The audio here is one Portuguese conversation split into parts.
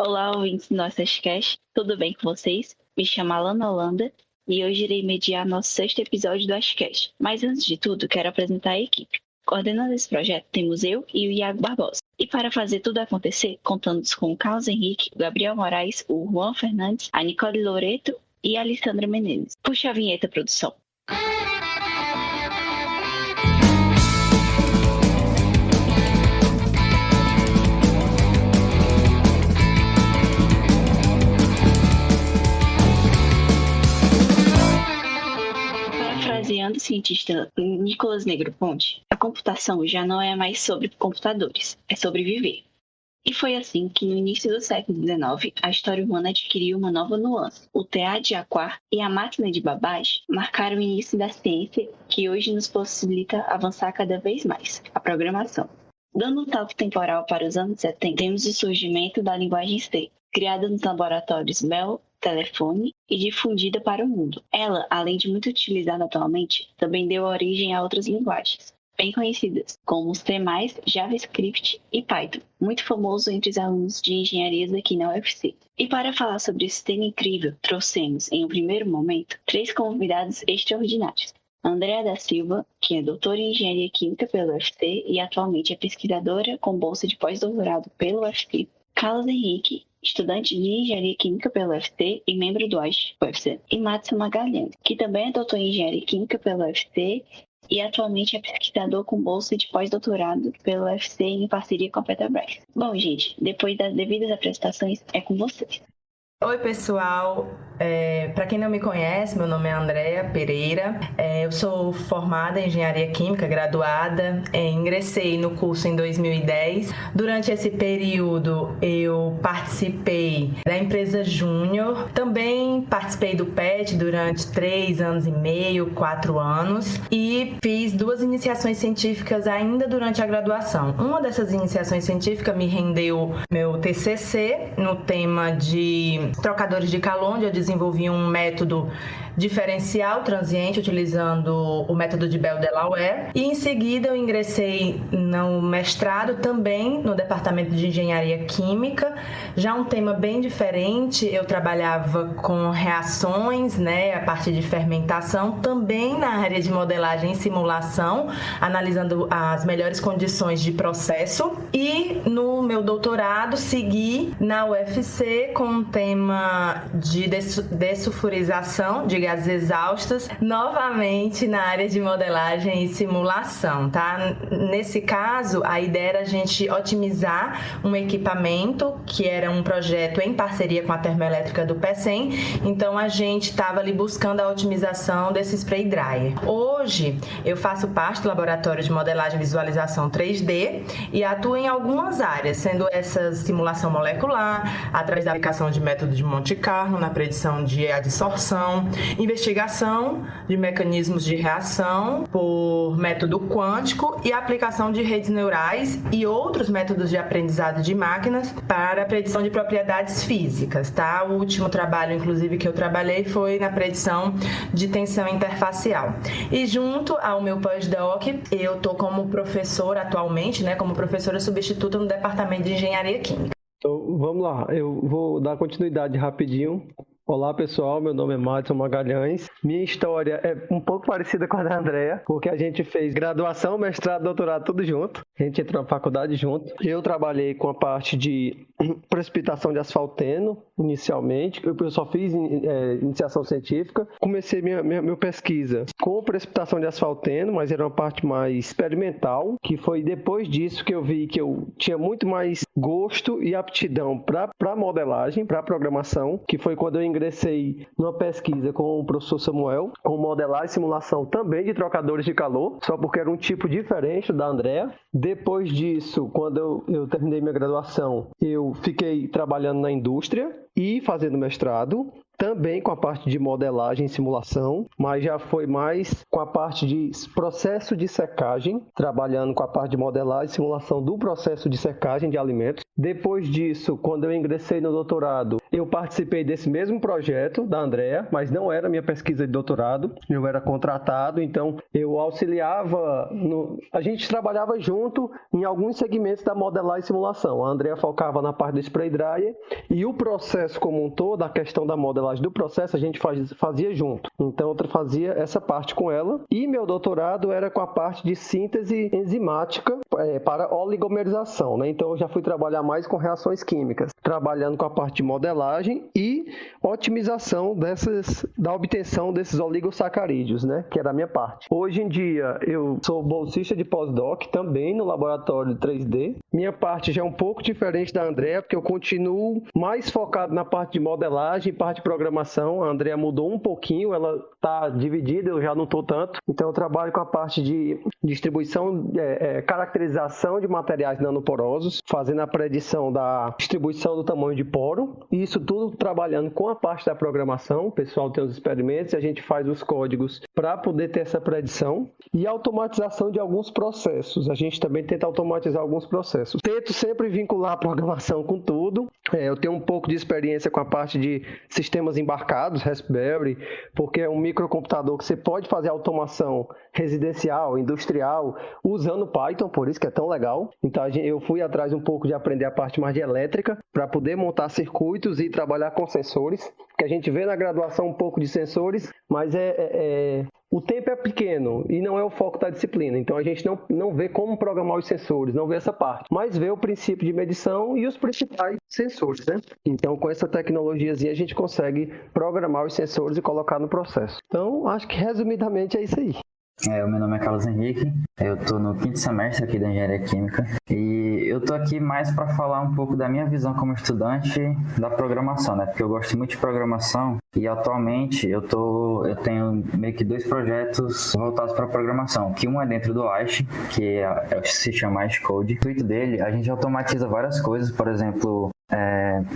Olá, ouvintes do nosso podcast, tudo bem com vocês? Me chamo Alana Holanda e hoje irei mediar nosso sexto episódio do Ashcast. Mas antes de tudo, quero apresentar a equipe. Coordenando esse projeto temos eu e o Iago Barbosa. E para fazer tudo acontecer, contamos com o Carlos Henrique, o Gabriel Moraes, o Juan Fernandes, a Nicole Loreto e a Alessandra Menezes. Puxa a vinheta, produção. Parafraseando o cientista Nicolas Negroponte, a computação já não é mais sobre computadores, é sobre viver. E foi assim que, no início do século XIX, a história humana adquiriu uma nova nuance. O teatro de Aquar e a máquina de Babbage marcaram o início da ciência que hoje nos possibilita avançar cada vez mais, a programação. Dando um salto temporal para os anos 70, temos o surgimento da linguagem C, criada nos laboratórios Bell Telefone e difundida para o mundo. Ela, além de muito utilizada atualmente, também deu origem a outras linguagens, bem conhecidas, como C++, JavaScript e Python, muito famoso entre os alunos de engenharias aqui na UFC. E para falar sobre esse tema incrível, trouxemos, em um primeiro momento, 3 convidados extraordinários. Andréa da Silva, que é doutora em Engenharia Química pela UFC e atualmente é pesquisadora com bolsa de pós-doutorado pela UFC. Carlos Henrique, estudante de Engenharia Química pela UFC e membro do UFC. E Madison Magalhães, que também é doutor em Engenharia Química pela UFC e atualmente é pesquisador com bolsa de pós-doutorado pela UFC em parceria com a Petrobras. Bom, gente, depois das devidas apresentações, é com vocês. Oi, pessoal. Para quem não me conhece, meu nome é Andréa Pereira. Eu sou formada em Engenharia Química, graduada. Ingressei no curso em 2010. Durante esse período, eu participei da empresa Júnior. Também participei do PET durante 3 anos e meio, 4 anos. E fiz 2 iniciações científicas ainda durante a graduação. Uma dessas iniciações científicas me rendeu meu TCC no tema de trocadores de calor, onde eu desenvolvi um método diferencial transiente utilizando o método de Bell-Delaware, e em seguida eu ingressei no mestrado também no departamento de engenharia química, já um tema bem diferente. Eu trabalhava com reações, a parte de fermentação, também na área de modelagem e simulação, analisando as melhores condições de processo, e no meu doutorado segui na UFC com um tema de dessulfurização de gases exaustos, novamente na área de modelagem e simulação, tá? Nesse caso, a ideia era a gente otimizar um equipamento que era um projeto em parceria com a termoelétrica do PECEM, então a gente estava ali buscando a otimização desse spray dryer. Hoje, eu faço parte do laboratório de modelagem e visualização 3D e atuo em algumas áreas, sendo essa simulação molecular, através da aplicação de método de Monte Carlo na predição de adsorção, investigação de mecanismos de reação por método quântico e aplicação de redes neurais e outros métodos de aprendizado de máquinas para a predição de propriedades físicas, tá? O último trabalho, inclusive, que eu trabalhei foi na predição de tensão interfacial. E junto ao meu pós-doc, eu estou como professora atualmente, como professora substituta no departamento de engenharia química. Então, vamos lá, eu vou dar continuidade rapidinho. Olá, pessoal, meu nome é Madison Magalhães. Minha história é um pouco parecida com a da Andréa, porque a gente fez graduação, mestrado, doutorado, tudo junto. A gente entrou na faculdade junto. Eu trabalhei com a parte de precipitação de asfalteno, inicialmente. Eu só fiz iniciação científica. Comecei minha pesquisa com precipitação de asfalteno, mas era uma parte mais experimental, que foi depois disso que eu vi que eu tinha muito mais gosto e aptidão para modelagem, para programação, que foi quando eu ingressei numa pesquisa com o professor Samuel, com modelagem e simulação também de trocadores de calor, só porque era um tipo diferente da Andréa. Depois disso, quando eu terminei minha graduação, eu fiquei trabalhando na indústria e fazendo mestrado, também com a parte de modelagem e simulação, mas já foi mais com a parte de processo de secagem, trabalhando com a parte de modelagem e simulação do processo de secagem de alimentos. Depois disso, quando eu ingressei no doutorado, eu participei desse mesmo projeto da Andrea, mas não era minha pesquisa de doutorado, eu era contratado, então eu auxiliava, a gente trabalhava junto em alguns segmentos da modelagem e simulação. A Andrea focava na parte do spray dryer e o processo como um todo, a questão da modelagem do processo, a gente fazia junto. Então eu fazia essa parte com ela e meu doutorado era com a parte de síntese enzimática para oligomerização, né? Então eu já fui trabalhar mais com reações químicas, trabalhando com a parte de modelagem e otimização da obtenção desses oligossacarídeos, né? Que era a minha parte. Hoje em dia eu sou bolsista de pós-doc também no laboratório de 3D. Minha parte já é um pouco diferente da Andrea, porque eu continuo mais focado na parte de modelagem e parte de programação. A Andrea mudou um pouquinho, ela está dividida, eu já não estou tanto. Então eu trabalho com a parte de distribuição, caracterização de materiais nanoporosos, fazendo a predição da distribuição do tamanho de poro. E isso tudo trabalhando com a parte da programação. O pessoal tem os experimentos e a gente faz os códigos para poder ter essa predição. E automatização de alguns processos. A gente também tenta automatizar alguns processos. Tento sempre vincular a programação com tudo. Eu tenho um pouco de experiência com a parte de sistemas embarcados, Raspberry, porque é um microcomputador que você pode fazer automação residencial, industrial, usando Python, por isso que é tão legal. Então eu fui atrás um pouco de aprender a parte mais de elétrica, para poder montar circuitos e trabalhar com sensores, que a gente vê na graduação um pouco de sensores, mas o tempo é pequeno e não é o foco da disciplina. Então a gente não vê como programar os sensores, não vê essa parte, mas vê o princípio de medição e os principais sensores, né? Então com essa tecnologiazinha a gente consegue programar os sensores e colocar no processo. Então acho que resumidamente é isso aí. O meu nome é Carlos Henrique, eu estou no 5º semestre aqui da Engenharia Química e eu estou aqui mais para falar um pouco da minha visão como estudante da programação, né? Porque eu gosto muito de programação e atualmente eu tenho meio que 2 projetos voltados para programação, que um é dentro do AISH, que se chama AISH Code. O intuito dele, a gente automatiza várias coisas, por exemplo,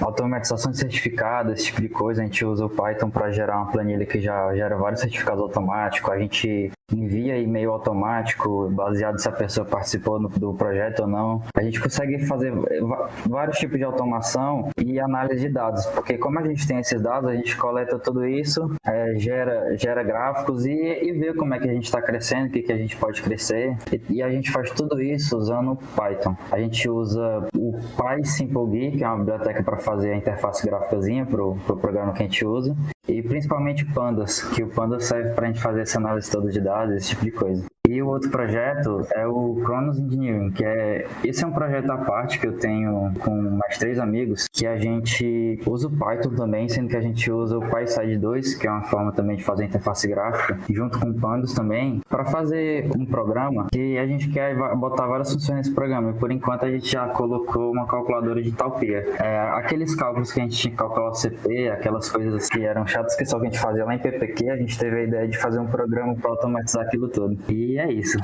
automatização de certificados, esse tipo de coisa. A gente usa o Python para gerar uma planilha que já gera vários certificados automáticos. A gente envia e-mail automático baseado se a pessoa participou do projeto ou não. A gente consegue fazer vários tipos de automação e análise de dados, porque como a gente tem esses dados, a gente coleta tudo isso, gera gráficos e vê como é que a gente está crescendo, o que a gente pode crescer, e a gente faz tudo isso usando Python. A gente usa o PySimpleGui, que é uma biblioteca para fazer a interface gráficazinha para o programa que a gente usa, e principalmente Pandas, que o Pandas serve para a gente fazer essa análise toda de dados, esse tipo de coisa. E o outro projeto é o Chronos Engineering, esse é um projeto à parte que eu tenho com mais 3 amigos, que a gente usa o Python também, sendo que a gente usa o PySide 2, que é uma forma também de fazer interface gráfica, junto com o Pandas também, para fazer um programa que a gente quer botar várias funções nesse programa. E por enquanto a gente já colocou uma calculadora de Taupia. Aqueles cálculos que a gente tinha que calcular o CP, aquelas coisas que eram chatas que só que a gente fazia lá em PPQ, a gente teve a ideia de fazer um programa para automatizar aquilo tudo. E é isso.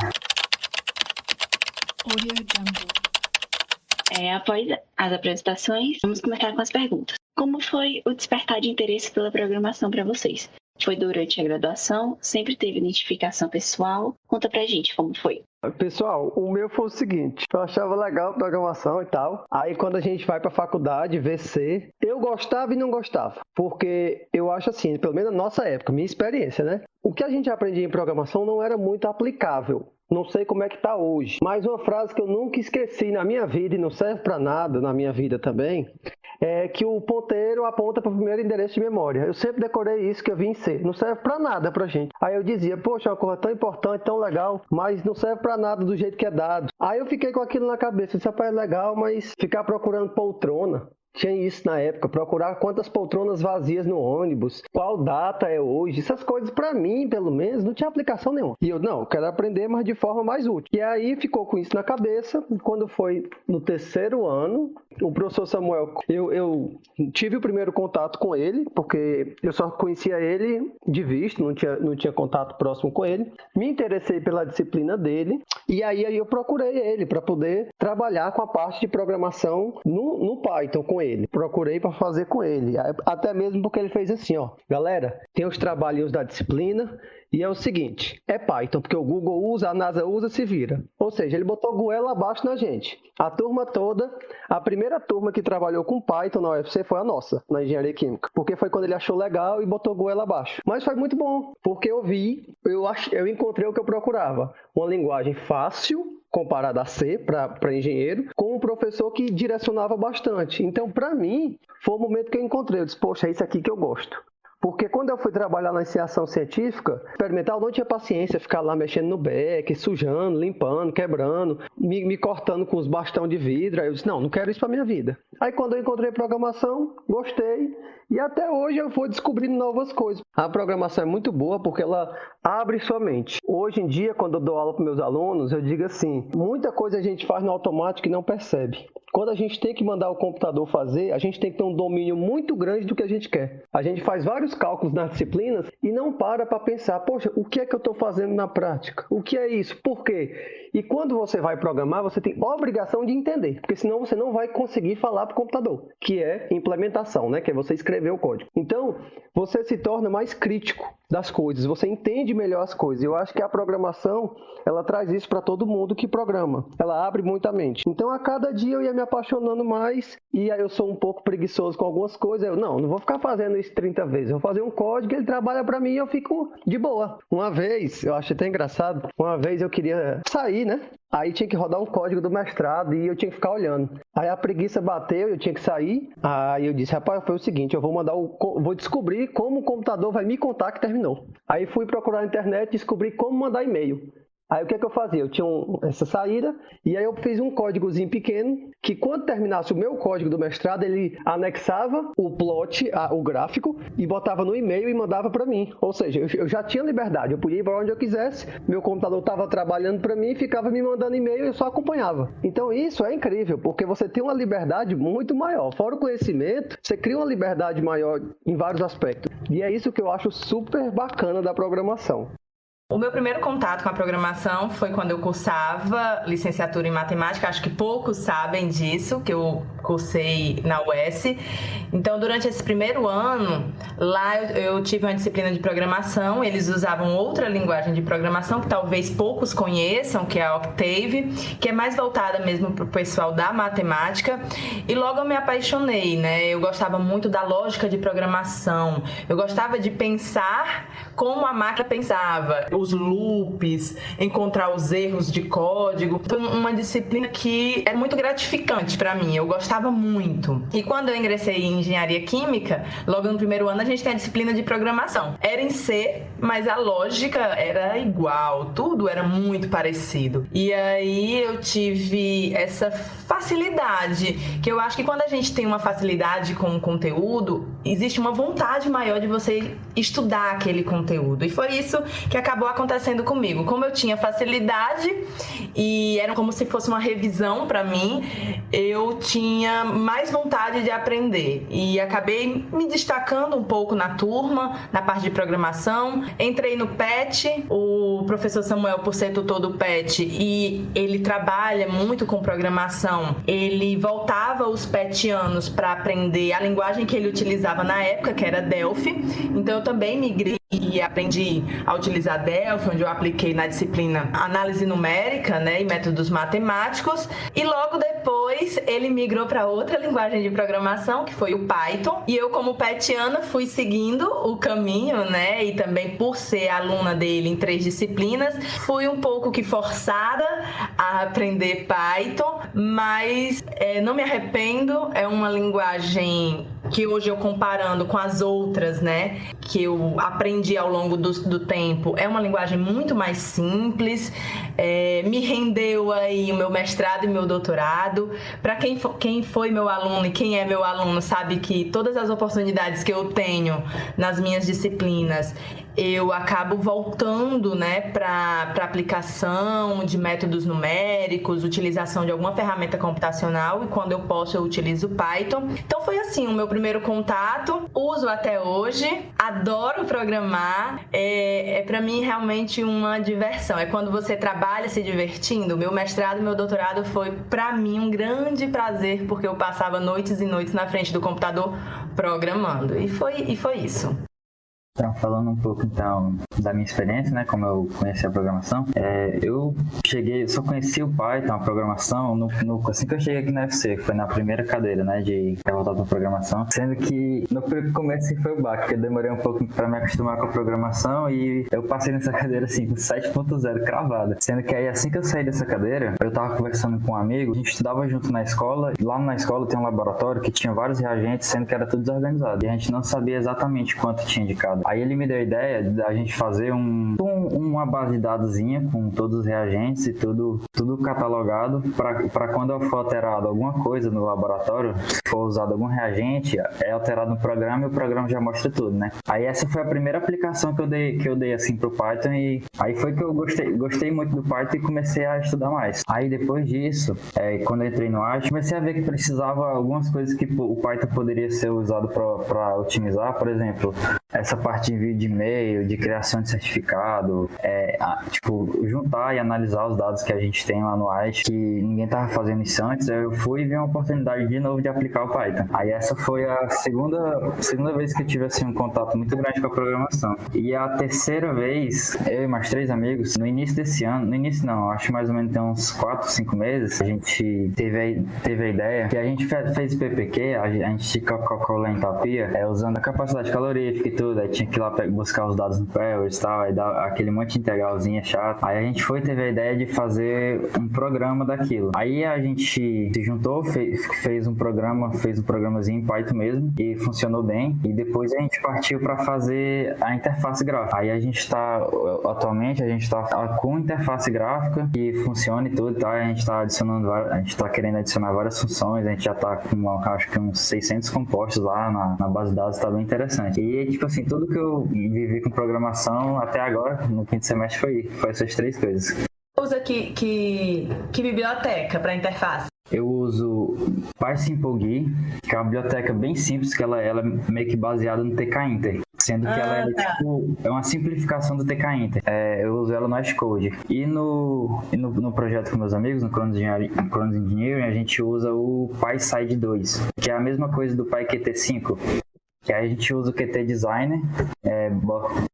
Após as apresentações, vamos começar com as perguntas. Como foi o despertar de interesse pela programação para vocês? Foi durante a graduação? Sempre teve identificação pessoal? Conta pra gente como foi. Pessoal, o meu foi o seguinte, eu achava legal a programação e tal, aí quando a gente vai pra faculdade, VC, eu gostava e não gostava, porque eu acho assim, pelo menos na nossa época, minha experiência, né? O que a gente aprendia em programação não era muito aplicável. Não sei como é que tá hoje, mas uma frase que eu nunca esqueci na minha vida e não serve pra nada na minha vida também, é que o ponteiro aponta para o primeiro endereço de memória. Eu sempre decorei isso que eu vim ser. Não serve para nada pra gente. Aí eu dizia, poxa, é uma coisa tão importante, tão legal, mas não serve para nada do jeito que é dado. Aí eu fiquei com aquilo na cabeça. Isso é legal, mas ficar procurando poltrona. Tinha isso na época, procurar quantas poltronas vazias no ônibus, qual data é hoje, essas coisas pra mim, pelo menos, não tinha aplicação nenhuma. E eu quero aprender, mas de forma mais útil. E aí ficou com isso na cabeça, quando foi no 3º ano, o professor Samuel, eu tive o primeiro contato com ele, porque eu só conhecia ele de vista, não tinha contato próximo com ele. Me interessei pela disciplina dele, e aí eu procurei ele para poder trabalhar com a parte de programação no Python, com com ele. Procurei para fazer com ele. Até mesmo porque ele fez assim, ó. Galera, tem os trabalhinhos da disciplina e é o seguinte, é Python, porque o Google usa, a NASA usa, se vira. Ou seja, ele botou goela abaixo na gente. A turma toda, a primeira turma que trabalhou com Python na UFC foi a nossa, na Engenharia Química. Porque foi quando ele achou legal e botou goela abaixo. Mas foi muito bom, porque eu encontrei o que eu procurava. Uma linguagem fácil, comparada a C, para engenheiro, com um professor que direcionava bastante. Então, para mim, foi o momento que eu encontrei. Eu disse, poxa, é isso aqui que eu gosto. Porque quando eu fui trabalhar na iniciação científica, experimental, eu não tinha paciência ficar lá mexendo no beck, sujando, limpando, quebrando, me cortando com os bastões de vidro. Aí eu disse, não quero isso para minha vida. Aí quando eu encontrei programação, gostei. E até hoje eu vou descobrindo novas coisas. A programação é muito boa porque ela abre sua mente. Hoje em dia, quando eu dou aula para meus alunos, eu digo assim, muita coisa a gente faz no automático e não percebe. Quando a gente tem que mandar o computador fazer, a gente tem que ter um domínio muito grande do que a gente quer. A gente faz vários cálculos nas disciplinas e não para pensar, poxa, o que é que eu estou fazendo na prática? O que é isso? Por quê? E quando você vai programar, você tem obrigação de entender, porque senão você não vai conseguir falar para o computador, que é implementação, né? Que é você escrever o código. Então, você se torna mais crítico das coisas, você entende melhor as coisas. Eu acho que a programação, ela traz isso para todo mundo que programa. Ela abre muita mente. Então, a cada dia eu ia me apaixonando mais e aí eu sou um pouco preguiçoso com algumas coisas. Eu não vou ficar fazendo isso 30 vezes. Eu vou fazer um código, ele trabalha para mim e eu fico de boa. Uma vez, eu achei até engraçado, uma vez eu queria sair, né? Aí tinha que rodar um código do mestrado e eu tinha que ficar olhando. Aí a preguiça bateu, eu tinha que sair. Aí eu disse, rapaz, foi o seguinte, eu vou descobrir como o computador vai me contar que terminou. Aí fui procurar na internet e descobri como mandar e-mail. Aí o que eu fazia? Eu tinha essa saída e aí eu fiz um códigozinho pequeno que quando terminasse o meu código do mestrado, ele anexava o plot, o gráfico, e botava no e-mail e mandava para mim. Ou seja, eu já tinha liberdade, eu podia ir para onde eu quisesse, meu computador estava trabalhando para mim, ficava me mandando e-mail e eu só acompanhava. Então isso é incrível, porque você tem uma liberdade muito maior. Fora o conhecimento, você cria uma liberdade maior em vários aspectos. E é isso que eu acho super bacana da programação. O meu primeiro contato com a programação foi quando eu cursava licenciatura em matemática. Acho que poucos sabem disso, que eu cursei na UES. Então, durante esse primeiro ano, lá eu tive uma disciplina de programação. Eles usavam outra linguagem de programação que talvez poucos conheçam, que é a Octave, que é mais voltada mesmo para o pessoal da matemática. E logo eu me apaixonei, né? Eu gostava muito da lógica de programação. Eu gostava de pensar como a máquina pensava, os loops, encontrar os erros de código. Foi uma disciplina que é muito gratificante para mim, eu gostava muito. E quando eu ingressei em engenharia química, logo no primeiro ano a gente tem a disciplina de programação. Era em C, mas a lógica era igual, tudo era muito parecido. E aí eu tive essa facilidade, que eu acho que quando a gente tem uma facilidade com o conteúdo, existe uma vontade maior de você estudar aquele conteúdo. E foi isso que acabou acontecendo comigo. Como eu tinha facilidade e era como se fosse uma revisão para mim, eu tinha mais vontade de aprender e acabei me destacando um pouco na turma, na parte de programação. Entrei no PET, o professor Samuel, por ser tutor do PET, e ele trabalha muito com programação, ele voltava os petianos para aprender a linguagem que ele utilizava na época, que era Delphi. Então eu também migrei e aprendi a utilizar Delphi, onde eu apliquei na disciplina análise numérica, né, e métodos matemáticos. E logo depois ele migrou para outra linguagem de programação, que foi o Python. E eu, como petiana, fui seguindo o caminho, né, e também por ser aluna dele em 3 disciplinas, fui um pouco que forçada a aprender Python, mas não me arrependo. É uma linguagem que hoje eu comparando com as outras, né, que eu aprendi ao longo do tempo, é uma linguagem muito mais simples, me rendeu aí o meu mestrado e meu doutorado. Para quem foi meu aluno e quem é meu aluno sabe que todas as oportunidades que eu tenho nas minhas disciplinas, eu acabo voltando, né, para aplicação de métodos numéricos, utilização de alguma ferramenta computacional, e quando eu posso eu utilizo Python. Então foi assim o meu primeiro primeiro contato, uso até hoje, adoro programar, para mim realmente uma diversão. É quando você trabalha se divertindo. Meu mestrado e meu doutorado foi para mim um grande prazer, porque eu passava noites e noites na frente do computador programando. E foi isso. Então, falando um pouco então da minha experiência, né, como eu conheci a programação, eu só conheci o Python, a programação, assim que eu cheguei aqui na UFC, que foi na primeira cadeira, né, de voltar para programação, sendo que no começo foi o baque, porque eu demorei um pouco para me acostumar com a programação e eu passei nessa cadeira assim com 7.0 cravada, sendo que aí assim que eu saí dessa cadeira, eu tava conversando com um amigo, a gente estudava junto na escola, e lá na escola tem um laboratório que tinha vários reagentes, sendo que era tudo desorganizado, e a gente não sabia exatamente quanto tinha de cada. Aí ele me deu a ideia da gente fazer uma base de dadozinha com todos os reagentes e tudo catalogado para quando for alterado alguma coisa no laboratório, se for usado algum reagente, é alterado no programa e o programa já mostra tudo, né? Aí essa foi a primeira aplicação que eu dei assim pro Python e aí foi que eu gostei muito do Python e comecei a estudar mais. Aí depois disso, quando eu entrei no Arch, comecei a ver que precisava algumas coisas que o Python poderia ser usado para otimizar, por exemplo, essa parte de envio de e-mail, de criação de certificado, juntar e analisar os dados que a gente tem lá no Arch, que ninguém estava fazendo isso antes, eu fui e vi uma oportunidade de novo de aplicar o Python. Aí essa foi a segunda vez que eu tive assim, um contato muito grande com a programação. E a terceira vez, eu e mais 3 amigos, no início desse ano, no início não, acho que mais ou menos tem uns 4, 5 meses, a gente teve a ideia que a gente fez PPQ, a gente calculou a entropia, usando a capacidade calorífica e tudo, aí tinha que ir lá buscar os dados no Paris e tal, aí dá aquele monte de integralzinha chata. Aí a gente teve a ideia de fazer um programa daquilo. Aí a gente se juntou, fez um programazinho em Python mesmo, e funcionou bem. E depois a gente partiu para fazer a interface gráfica. Aí atualmente a gente está com interface gráfica que funciona e tudo, tá? A gente está querendo adicionar várias funções, a gente já está com acho que uns 600 compostos lá na base de dados, tá bem interessante. E tipo assim, tudo que eu vivi com programação até agora, no quinto semestre, foi essas 3 coisas. Usa que biblioteca para interface? Eu uso PySimpleGui, que é uma biblioteca bem simples, que ela é meio que baseada no TK-Inter, sendo que ela é uma simplificação do TK-Inter. Eu uso ela no Hashcode. E no projeto com meus amigos, no Cronos Engineering, a gente usa o PySide 2, que é a mesma coisa do PyQt5. Que aí a gente usa o Qt Designer,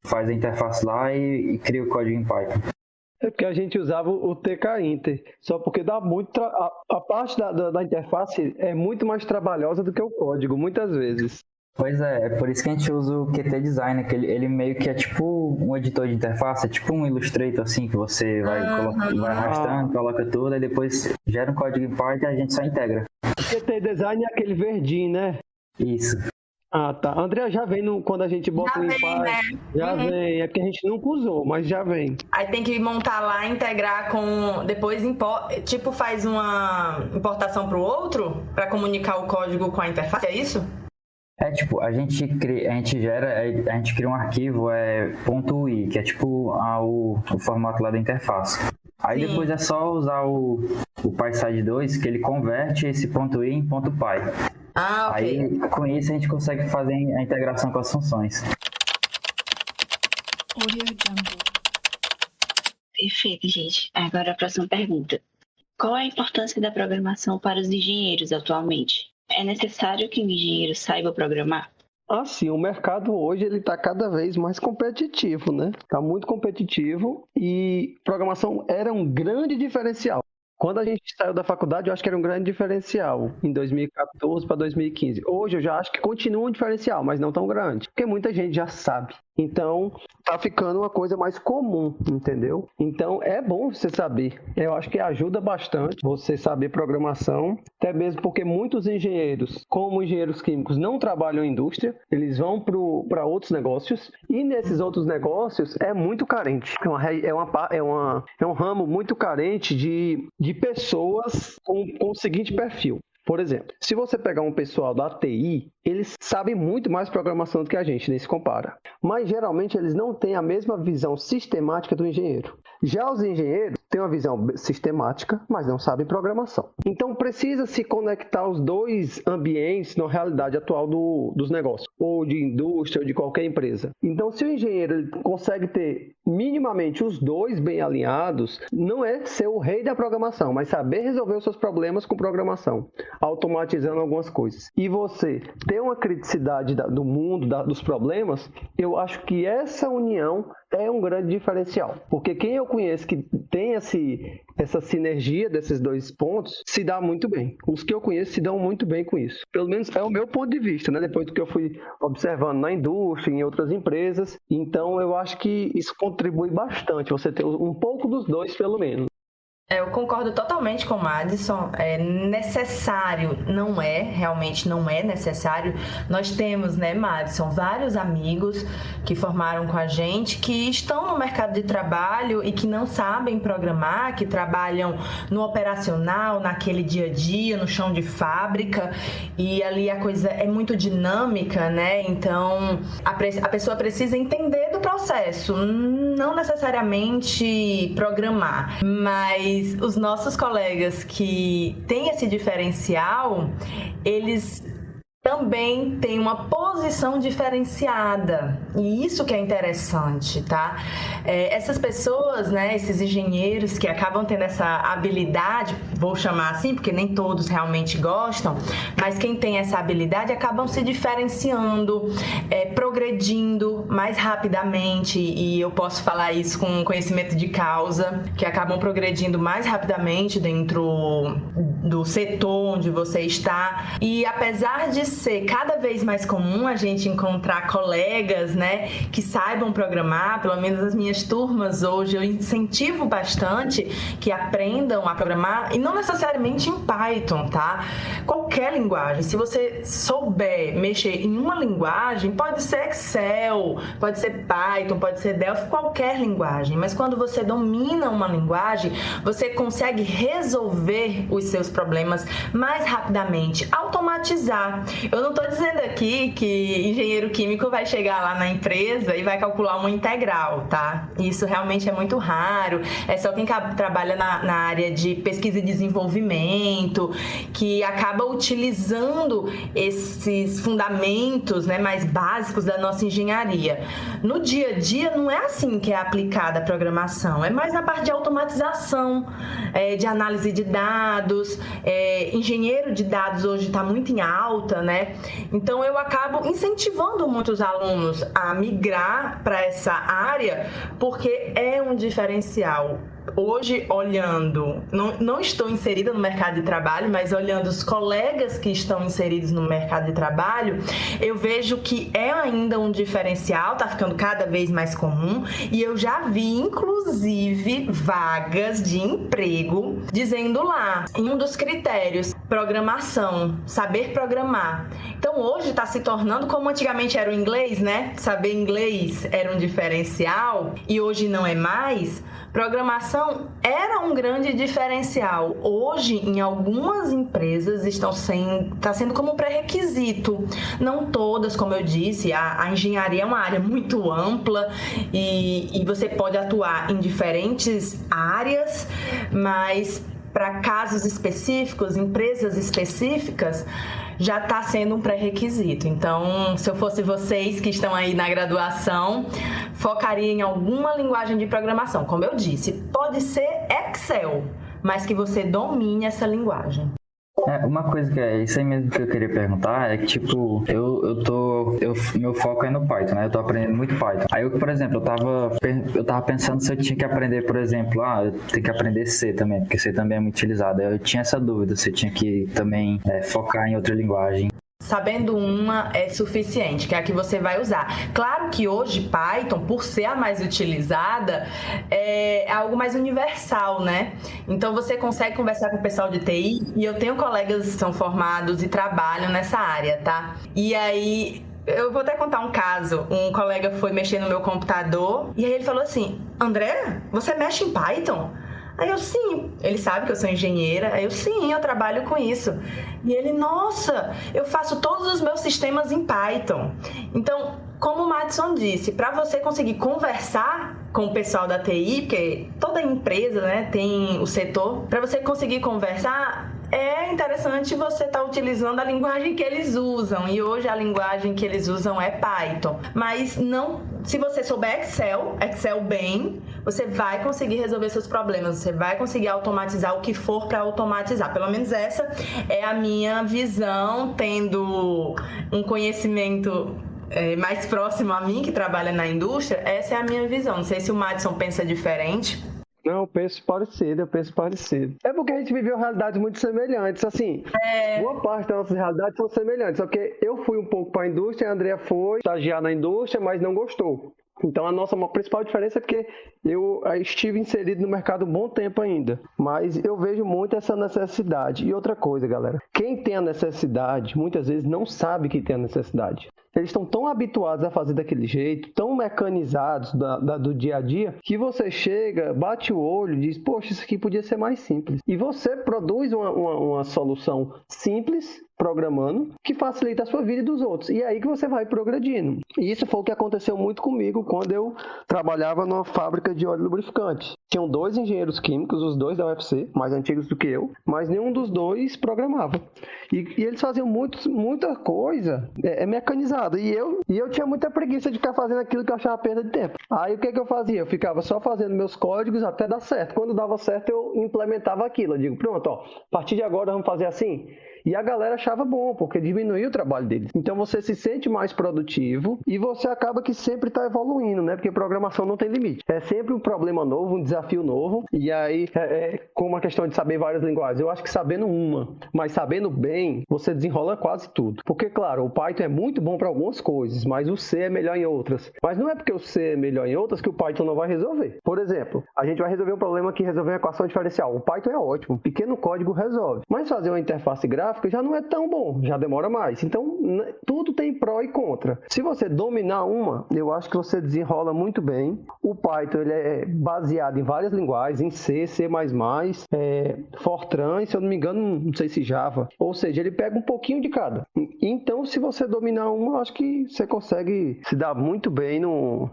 faz a interface lá e cria o código em Python. É porque a gente usava o TK-Inter, só porque dá muito a parte da interface é muito mais trabalhosa do que o código, muitas vezes. Pois é por isso que a gente usa o Qt Designer, que ele meio que é tipo um editor de interface, é tipo um Illustrator assim, que você vai arrastando, coloca tudo, aí depois gera um código em Python e a gente só integra. O Qt Design é aquele verdinho, né? Isso. Ah, tá. André, já vem quando a gente bota o Python. Né? Já vem, é porque a gente nunca usou, mas já vem. Aí tem que montar lá, integrar depois faz uma importação para o outro, para comunicar o código com a interface, é isso? A gente cria um arquivo .ui, que é tipo o formato lá da interface. Aí Sim. Depois é só usar o PySide 2, que ele converte esse .ui em .py. Ah, ok. Aí, com isso, a gente consegue fazer a integração com as funções. Perfeito, gente. Agora a próxima pergunta. Qual a importância da programação para os engenheiros atualmente? É necessário que o engenheiro saiba programar? Sim, o mercado hoje ele está cada vez mais competitivo, né? Está muito competitivo e programação era um grande diferencial. Quando a gente saiu da faculdade, eu acho que era um grande diferencial, em 2014 para 2015. Hoje eu já acho que continua um diferencial, mas não tão grande, porque muita gente já sabe. Então, tá ficando uma coisa mais comum, entendeu? Então, é bom você saber. Eu acho que ajuda bastante você saber programação, até mesmo porque muitos engenheiros, como engenheiros químicos, não trabalham em indústria, eles vão para outros negócios, e nesses outros negócios é muito carente. É um ramo muito carente de pessoas com o seguinte perfil. Por exemplo, se você pegar um pessoal da TI, eles sabem muito mais programação do que a gente, nem se compara. Mas, geralmente, eles não têm a mesma visão sistemática do engenheiro. Já os engenheiros têm uma visão sistemática, mas não sabem programação. Então precisa se conectar os dois ambientes na realidade atual dos negócios, ou de indústria, ou de qualquer empresa. Então se o engenheiro ele consegue ter minimamente os dois bem alinhados, não é ser o rei da programação, mas saber resolver os seus problemas com programação, automatizando algumas coisas. E você ter uma criticidade do mundo, dos problemas, eu acho que essa união é um grande diferencial. Porque quem eu conheço que tem essa sinergia desses dois pontos, se dá muito bem. Os que eu conheço se dão muito bem com isso. Pelo menos é o meu ponto de vista, né? Depois do que eu fui observando na indústria, em outras empresas. Então, eu acho que isso contribui bastante, você ter um pouco dos dois, pelo menos. Eu concordo totalmente com o Madison. É necessário, realmente não é necessário. Nós temos, né, Madison, vários amigos que formaram com a gente, que estão no mercado de trabalho e que não sabem programar, que trabalham no operacional, naquele dia a dia, no chão de fábrica, e ali a coisa é muito dinâmica, né? Então, a pessoa precisa entender do processo, não necessariamente programar, mas os nossos colegas que têm esse diferencial, eles também têm uma posição diferenciada, e isso que é interessante, tá? Essas pessoas, né, esses engenheiros que acabam tendo essa habilidade, vou chamar assim, porque nem todos realmente gostam, mas quem tem essa habilidade acabam se diferenciando, progredindo mais rapidamente, e eu posso falar isso com conhecimento de causa, que acabam progredindo mais rapidamente dentro do setor onde você está. E apesar de ser cada vez mais comum a gente encontrar colegas, né, que saibam programar, pelo menos as minhas turmas hoje eu incentivo bastante que aprendam a programar, e não necessariamente em Python, tá? Qualquer linguagem, se você souber mexer em uma linguagem, pode ser Excel, pode ser Python, pode ser Delphi, qualquer linguagem, mas quando você domina uma linguagem, você consegue resolver os seus problemas mais rapidamente, automatizar. Eu não estou dizendo aqui que engenheiro químico vai chegar lá na empresa e vai calcular uma integral, tá? Isso realmente é muito raro. É só quem trabalha na área de pesquisa e desenvolvimento, que acaba utilizando esses fundamentos, né, mais básicos da nossa engenharia. No dia a dia não é assim que é aplicada a programação, é mais na parte de automatização, de análise de dados. Engenheiro de dados hoje está muito em alta, né? Então eu acabo incentivando muitos alunos a migrar para essa área, porque é um diferencial. Hoje, olhando, não estou inserida no mercado de trabalho, mas olhando os colegas que estão inseridos no mercado de trabalho, eu vejo que é ainda um diferencial, está ficando cada vez mais comum, e eu já vi, inclusive, vagas de emprego dizendo lá, em um dos critérios, programação, saber programar. Então, hoje está se tornando, como antigamente era o inglês, né? Saber inglês era um diferencial, e hoje não é mais. Programação era um grande diferencial. Hoje, em algumas empresas, está sendo como pré-requisito. Não todas, como eu disse, a engenharia é uma área muito ampla e você pode atuar em diferentes áreas, mas para casos específicos, empresas específicas, já está sendo um pré-requisito. Então, se eu fosse vocês que estão aí na graduação, focaria em alguma linguagem de programação. Como eu disse, pode ser Excel, mas que você domine essa linguagem. Uma coisa que é isso aí mesmo que eu queria perguntar é que, tipo, meu foco é no Python, né? Eu tô aprendendo muito Python. Aí, por exemplo, eu tava pensando se eu tinha que aprender, por exemplo, eu tenho que aprender C também, porque C também é muito utilizado. Eu tinha essa dúvida se eu tinha que também focar em outra linguagem. Sabendo uma é suficiente, que é a que você vai usar. Claro que hoje Python, por ser a mais utilizada, é algo mais universal, né? Então você consegue conversar com o pessoal de TI, e eu tenho colegas que são formados e trabalham nessa área, tá? E aí, eu vou até contar um caso. Um colega foi mexer no meu computador e aí ele falou assim: André, você mexe em Python? Aí eu, sim. Ele sabe que eu sou engenheira. Aí eu, sim, eu trabalho com isso. E ele, nossa, eu faço todos os meus sistemas em Python. Então, como o Madison disse, para você conseguir conversar com o pessoal da TI, porque toda empresa, né, tem o setor. Para você conseguir conversar, é interessante você estar utilizando a linguagem que eles usam. E hoje a linguagem que eles usam é Python. Mas não, se você souber Excel bem, você vai conseguir resolver seus problemas. Você vai conseguir automatizar o que for para automatizar. Pelo menos essa é a minha visão, tendo um conhecimento mais próximo a mim, que trabalha na indústria. Essa é a minha visão. Não sei se o Madison pensa diferente. Não, eu penso parecido. É porque a gente viveu realidades muito semelhantes, assim, boa parte das nossas realidades são semelhantes, só que eu fui um pouco para a indústria, a Andrea foi estagiar na indústria, mas não gostou. Então a nossa principal diferença é porque eu estive inserido no mercado um bom tempo ainda, mas eu vejo muito essa necessidade. E outra coisa, galera, quem tem a necessidade, muitas vezes não sabe que tem a necessidade. Eles estão tão habituados a fazer daquele jeito, tão mecanizados do dia a dia, que você chega, bate o olho e diz, poxa, isso aqui podia ser mais simples. E você produz uma solução simples, programando, que facilita a sua vida e dos outros. E é aí que você vai progredindo. E isso foi o que aconteceu muito comigo quando eu trabalhava numa fábrica de óleo lubrificante. Tinham 2 engenheiros químicos, os 2 da UFC, mais antigos do que eu, mas nenhum dos 2 programava. E eles faziam muita coisa mecanizada. E eu tinha muita preguiça de ficar fazendo aquilo que eu achava perda de tempo. Aí o que eu fazia? Eu ficava só fazendo meus códigos até dar certo. Quando dava certo, eu implementava aquilo. Eu digo, pronto, ó, a partir de agora vamos fazer assim. E a galera achava bom, porque diminuía o trabalho deles. Então você se sente mais produtivo e você acaba que sempre está evoluindo, né? Porque programação não tem limite. É sempre um problema novo, um desafio novo. E aí, como a questão de saber várias linguagens, eu acho que sabendo uma, mas sabendo bem, você desenrola quase tudo. Porque, claro, o Python é muito bom para algumas coisas, mas o C é melhor em outras. Mas não é porque o C é melhor em outras que o Python não vai resolver. Por exemplo, a gente vai resolver um problema que resolver uma equação diferencial. O Python é ótimo, um pequeno código resolve. Mas fazer uma interface gráfica já não é tão bom, já demora mais. Então, tudo tem pró e contra. Se você dominar uma, eu acho que você desenrola muito bem. O Python ele é baseado em várias linguagens, em C, C++, Fortran, e se eu não me engano, não sei se Java. Ou seja, ele pega um pouquinho de cada. Então, se você dominar uma, eu acho que você consegue se dar muito bem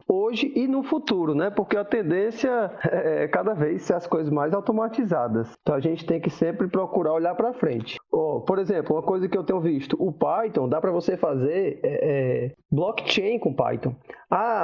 hoje e no futuro, né? Porque a tendência é cada vez ser as coisas mais automatizadas. Então, a gente tem que sempre procurar olhar para frente. Por exemplo, uma coisa que eu tenho visto, o Python, dá para você fazer blockchain com Python.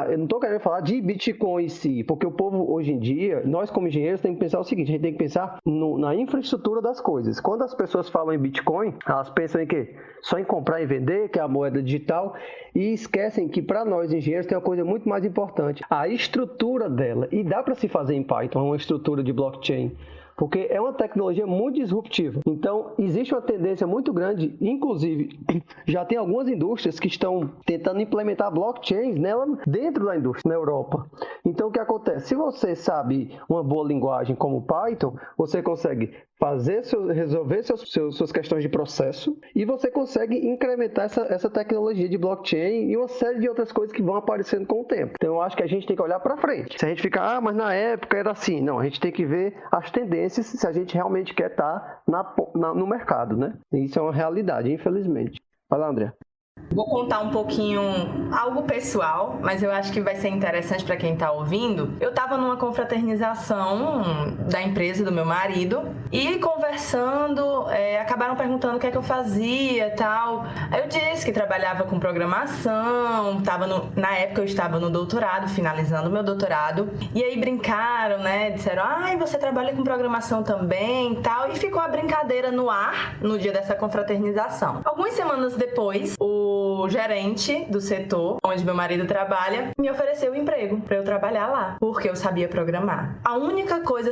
Eu não estou querendo falar de Bitcoin em si, porque o povo hoje em dia, nós como engenheiros temos que pensar o seguinte, a gente tem que pensar na infraestrutura das coisas. Quando as pessoas falam em Bitcoin, elas pensam em quê? Só em comprar e vender, que é a moeda digital, e esquecem que para nós engenheiros tem uma coisa muito mais importante, a estrutura dela. E dá para se fazer em Python uma estrutura de blockchain, porque é uma tecnologia muito disruptiva. Então, existe uma tendência muito grande, inclusive, já tem algumas indústrias que estão tentando implementar blockchains nela dentro da indústria, na Europa. Então, o que acontece? Se você sabe uma boa linguagem como Python, você consegue resolver suas questões de processo e você consegue incrementar essa tecnologia de blockchain e uma série de outras coisas que vão aparecendo com o tempo. Então eu acho que a gente tem que olhar para frente. Se a gente ficar, mas na época era assim. Não, a gente tem que ver as tendências se a gente realmente quer estar no mercado, né? E isso é uma realidade, infelizmente. Vai lá, André. Vou contar um pouquinho algo pessoal, mas eu acho que vai ser interessante para quem tá ouvindo. Eu tava numa confraternização da empresa do meu marido e conversando, acabaram perguntando o que é que eu fazia e tal. Aí eu disse que trabalhava com programação, na época eu estava no doutorado, finalizando o meu doutorado. E aí brincaram, né? Disseram, você trabalha com programação também e tal. E ficou a brincadeira no ar no dia dessa confraternização. Algumas semanas depois, o gerente do setor onde meu marido trabalha me ofereceu um emprego para eu trabalhar lá, porque eu sabia programar. A única coisa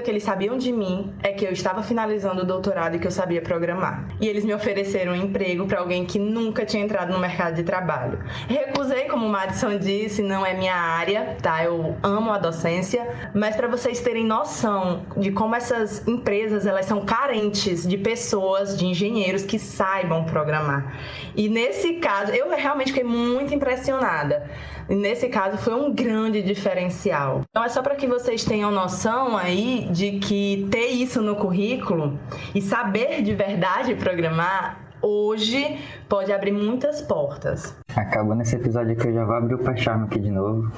que eles sabiam de mim é que eu estava finalizando o doutorado e que eu sabia programar. E eles me ofereceram um emprego para alguém que nunca tinha entrado no mercado de trabalho. Recusei, como o Madison disse, não é minha área, tá? Eu amo a docência, mas para vocês terem noção de como essas empresas, elas são carentes de pessoas, de engenheiros que saibam programar. E nesse caso, eu realmente fiquei muito impressionada. E nesse caso, foi um grande diferencial. Então, é só para que vocês tenham noção aí de que ter isso no currículo e saber de verdade programar hoje pode abrir muitas portas. Acabando esse episódio aqui, eu já vou abrir o Pacharme aqui de novo.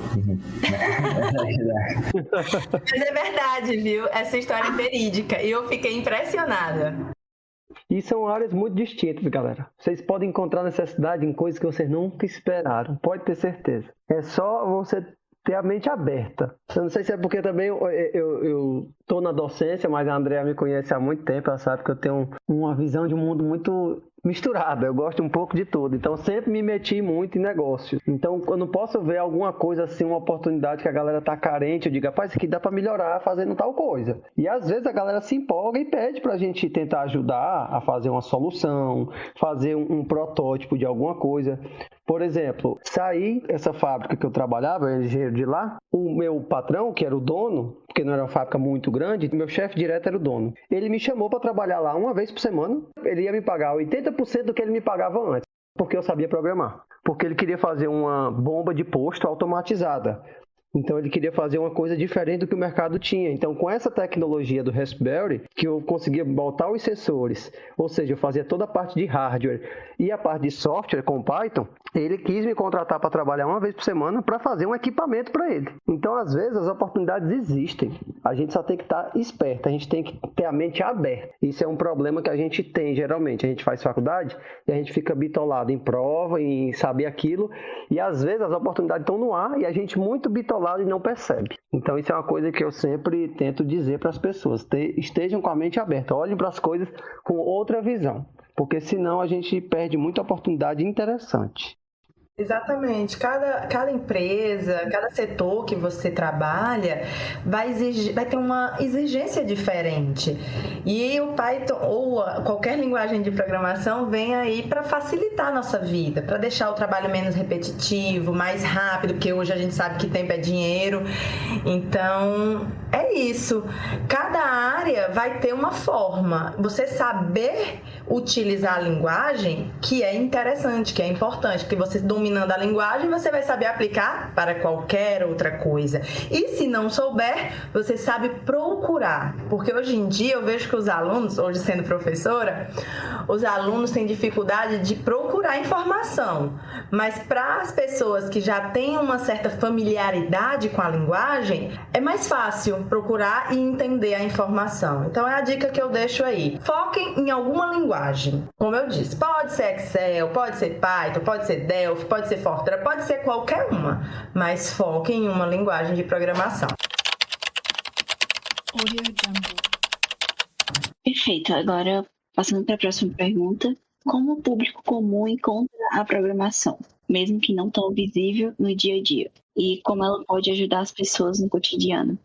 Mas é verdade, viu? Essa história é verídica e eu fiquei impressionada. E são áreas muito distintas, galera. Vocês podem encontrar necessidade em coisas que vocês nunca esperaram, pode ter certeza. É só você ter a mente aberta. Eu não sei se é porque também eu tô na docência, mas a Andrea me conhece há muito tempo, ela sabe que eu tenho uma visão de um mundo muito misturada, eu gosto um pouco de tudo, então sempre me meti muito em negócio. Então, quando posso ver alguma coisa assim, uma oportunidade que a galera tá carente, eu digo, rapaz, isso aqui dá pra melhorar fazendo tal coisa. E às vezes a galera se empolga e pede pra gente tentar ajudar a fazer uma solução, fazer um protótipo de alguma coisa. Por exemplo, saí essa fábrica que eu trabalhava, eu era engenheiro de lá, o meu patrão, que era o dono, porque não era uma fábrica muito grande, meu chefe direto era o dono. Ele me chamou para trabalhar lá uma vez por semana, ele ia me pagar 80% do que ele me pagava antes, porque eu sabia programar. Porque ele queria fazer uma bomba de posto automatizada. Então ele queria fazer uma coisa diferente do que o mercado tinha. Então com essa tecnologia do Raspberry, que eu conseguia botar os sensores, ou seja, eu fazia toda a parte de hardware e a parte de software com Python, ele quis me contratar para trabalhar uma vez por semana para fazer um equipamento para ele. Então às vezes as oportunidades existem, a gente só tem que estar esperto, a gente tem que ter a mente aberta. Isso é um problema que a gente tem geralmente, a gente faz faculdade e a gente fica bitolado em prova, em saber aquilo, e às vezes as oportunidades estão no ar e a gente muito bitolado e não percebe. Então isso é uma coisa que eu sempre tento dizer para as pessoas, estejam com a mente aberta, olhem para as coisas com outra visão, porque senão a gente perde muita oportunidade interessante. Exatamente. Cada empresa, cada setor que você trabalha vai ter uma exigência diferente. E o Python ou qualquer linguagem de programação vem aí para facilitar a nossa vida, para deixar o trabalho menos repetitivo, mais rápido, porque hoje a gente sabe que tempo é dinheiro. Então, é isso. Cada área vai ter uma forma. Você saber utilizar a linguagem, que é interessante, que é importante, que você dominando a linguagem, você vai saber aplicar para qualquer outra coisa. E se não souber, você sabe procurar. Porque hoje em dia eu vejo que os alunos, hoje sendo professora, os alunos têm dificuldade de procurar informação. Mas para as pessoas que já têm uma certa familiaridade com a linguagem, é mais fácil procurar e entender a informação. Então é a dica que eu deixo aí. Foquem em alguma linguagem. Como eu disse, pode ser Excel, pode ser Python, pode ser Delphi, pode ser Fortran, pode ser qualquer uma, mas foquem em uma linguagem de programação. Perfeito. Agora, passando para a próxima pergunta. Como o público comum encontra a programação, mesmo que não tão visível no dia a dia? E como ela pode ajudar as pessoas no cotidiano?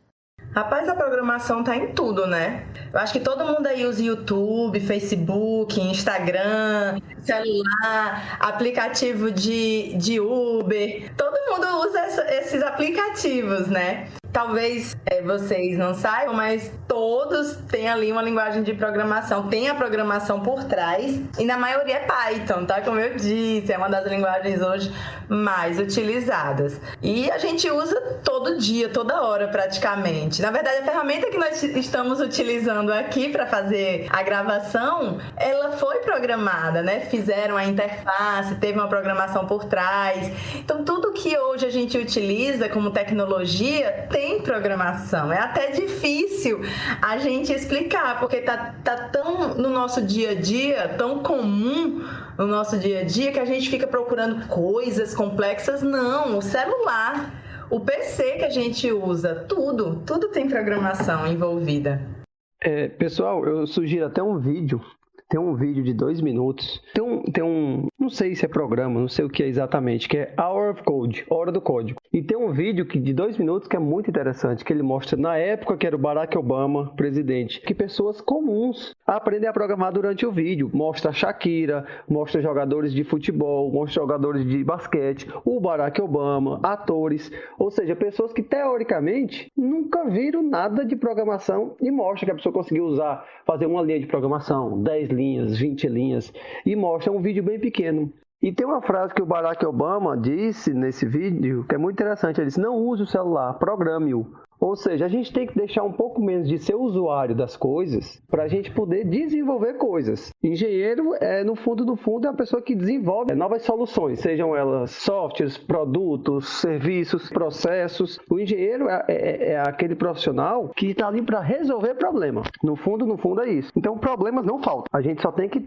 Rapaz, a programação tá em tudo, né? Eu acho que todo mundo aí usa YouTube, Facebook, Instagram, celular, aplicativo de Uber. Todo mundo usa esses aplicativos, né? Talvez vocês não saibam, mas todos têm ali uma linguagem de programação. Tem a programação por trás e na maioria é Python, tá? Como eu disse, é uma das linguagens hoje mais utilizadas. E a gente usa todo dia, toda hora praticamente. Na verdade, a ferramenta que nós estamos utilizando aqui para fazer a gravação, ela foi programada, né? Fizeram a interface, teve uma programação por trás. Então, tudo que hoje a gente utiliza como tecnologia tem programação. É até difícil a gente explicar, porque tá tão no nosso dia a dia, tão comum no nosso dia a dia, que a gente fica procurando coisas complexas. Não, o celular, o PC que a gente usa, tudo tem programação envolvida. Pessoal, eu sugiro até um vídeo. Tem um vídeo de 2 minutos. Tem um, não sei se é programa, não sei o que é exatamente, que é Hour of Code, Hora do Código. E tem um vídeo de 2 minutos que é muito interessante, que ele mostra na época que era o Barack Obama presidente, que pessoas comuns aprendem a programar durante o vídeo. Mostra a Shakira, mostra jogadores de futebol, mostra jogadores de basquete, o Barack Obama, atores, ou seja, pessoas que teoricamente nunca viram nada de programação e mostra que a pessoa conseguiu fazer uma linha de programação, 10 linhas, 20 linhas, e mostra um vídeo bem pequeno. E tem uma frase que o Barack Obama disse nesse vídeo, que é muito interessante. Ele disse: não use o celular, programe-o. Ou seja, a gente tem que deixar um pouco menos de ser usuário das coisas para a gente poder desenvolver coisas. Engenheiro, no fundo, é a pessoa que desenvolve novas soluções, sejam elas softwares, produtos, serviços, processos. O engenheiro é aquele profissional que está ali para resolver problemas. No fundo é isso. Então, problemas não faltam. A gente só tem que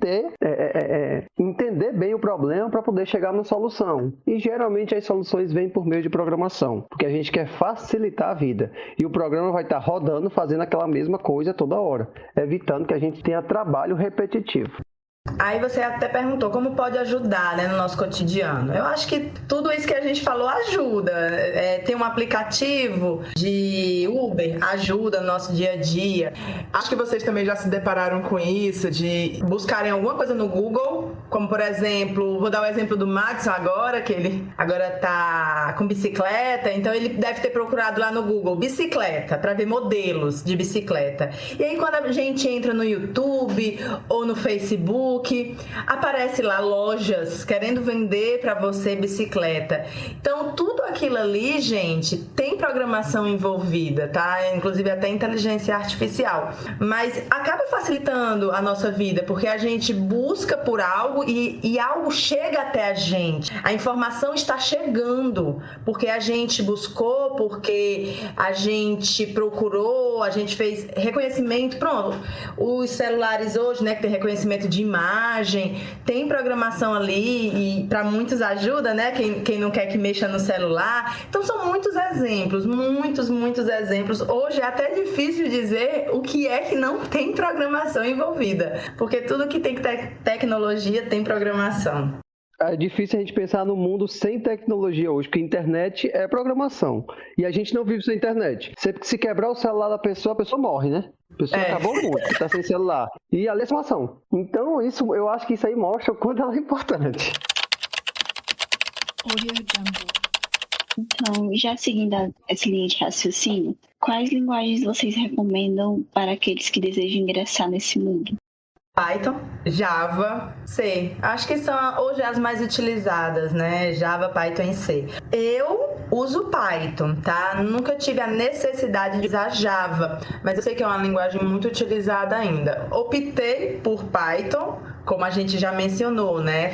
entender bem o problema para poder chegar na solução. E geralmente as soluções vêm por meio de programação, porque a gente quer facilitar a vida. E o programa vai estar rodando, fazendo aquela mesma coisa toda hora, evitando que a gente tenha trabalho repetitivo. Aí você até perguntou como pode ajudar, né, no nosso cotidiano. Eu acho que tudo isso que a gente falou ajuda. Tem um aplicativo de Uber, ajuda no nosso dia a dia. Acho que vocês também já se depararam com isso, de buscarem alguma coisa no Google, como por exemplo, vou dar o exemplo do Madison agora, que ele agora tá com bicicleta, então ele deve ter procurado lá no Google bicicleta, para ver modelos de bicicleta. E aí quando a gente entra no YouTube ou no Facebook, aparece lá lojas querendo vender para você bicicleta. Então, tudo aquilo ali, gente, tem programação envolvida, tá? Inclusive até inteligência artificial. Mas acaba facilitando a nossa vida, porque a gente busca por algo e algo chega até a gente. A informação está chegando, porque a gente buscou, porque a gente procurou, a gente fez reconhecimento. Pronto, os celulares hoje, né, que tem reconhecimento de imagem, tem programação ali e para muitos ajuda, né? Quem não quer que mexa no celular. Então são muitos exemplos, muitos exemplos. Hoje é até difícil dizer o que é que não tem programação envolvida, porque tudo que tem tecnologia tem programação. É difícil a gente pensar no mundo sem tecnologia hoje, porque a internet é programação. E a gente não vive sem internet. Se quebrar o celular da pessoa, a pessoa morre, né? A pessoa acabou o mundo, está sem celular. E a legislação. Então, eu acho que isso aí mostra o quanto ela é importante. Então, já seguindo essa linha de raciocínio, quais linguagens vocês recomendam para aqueles que desejam ingressar nesse mundo? Python, Java, C. Acho que são hoje as mais utilizadas, né? Java, Python e C. Eu uso Python, tá? Nunca tive a necessidade de usar Java, mas eu sei que é uma linguagem muito utilizada ainda. Optei por Python, como a gente já mencionou, né?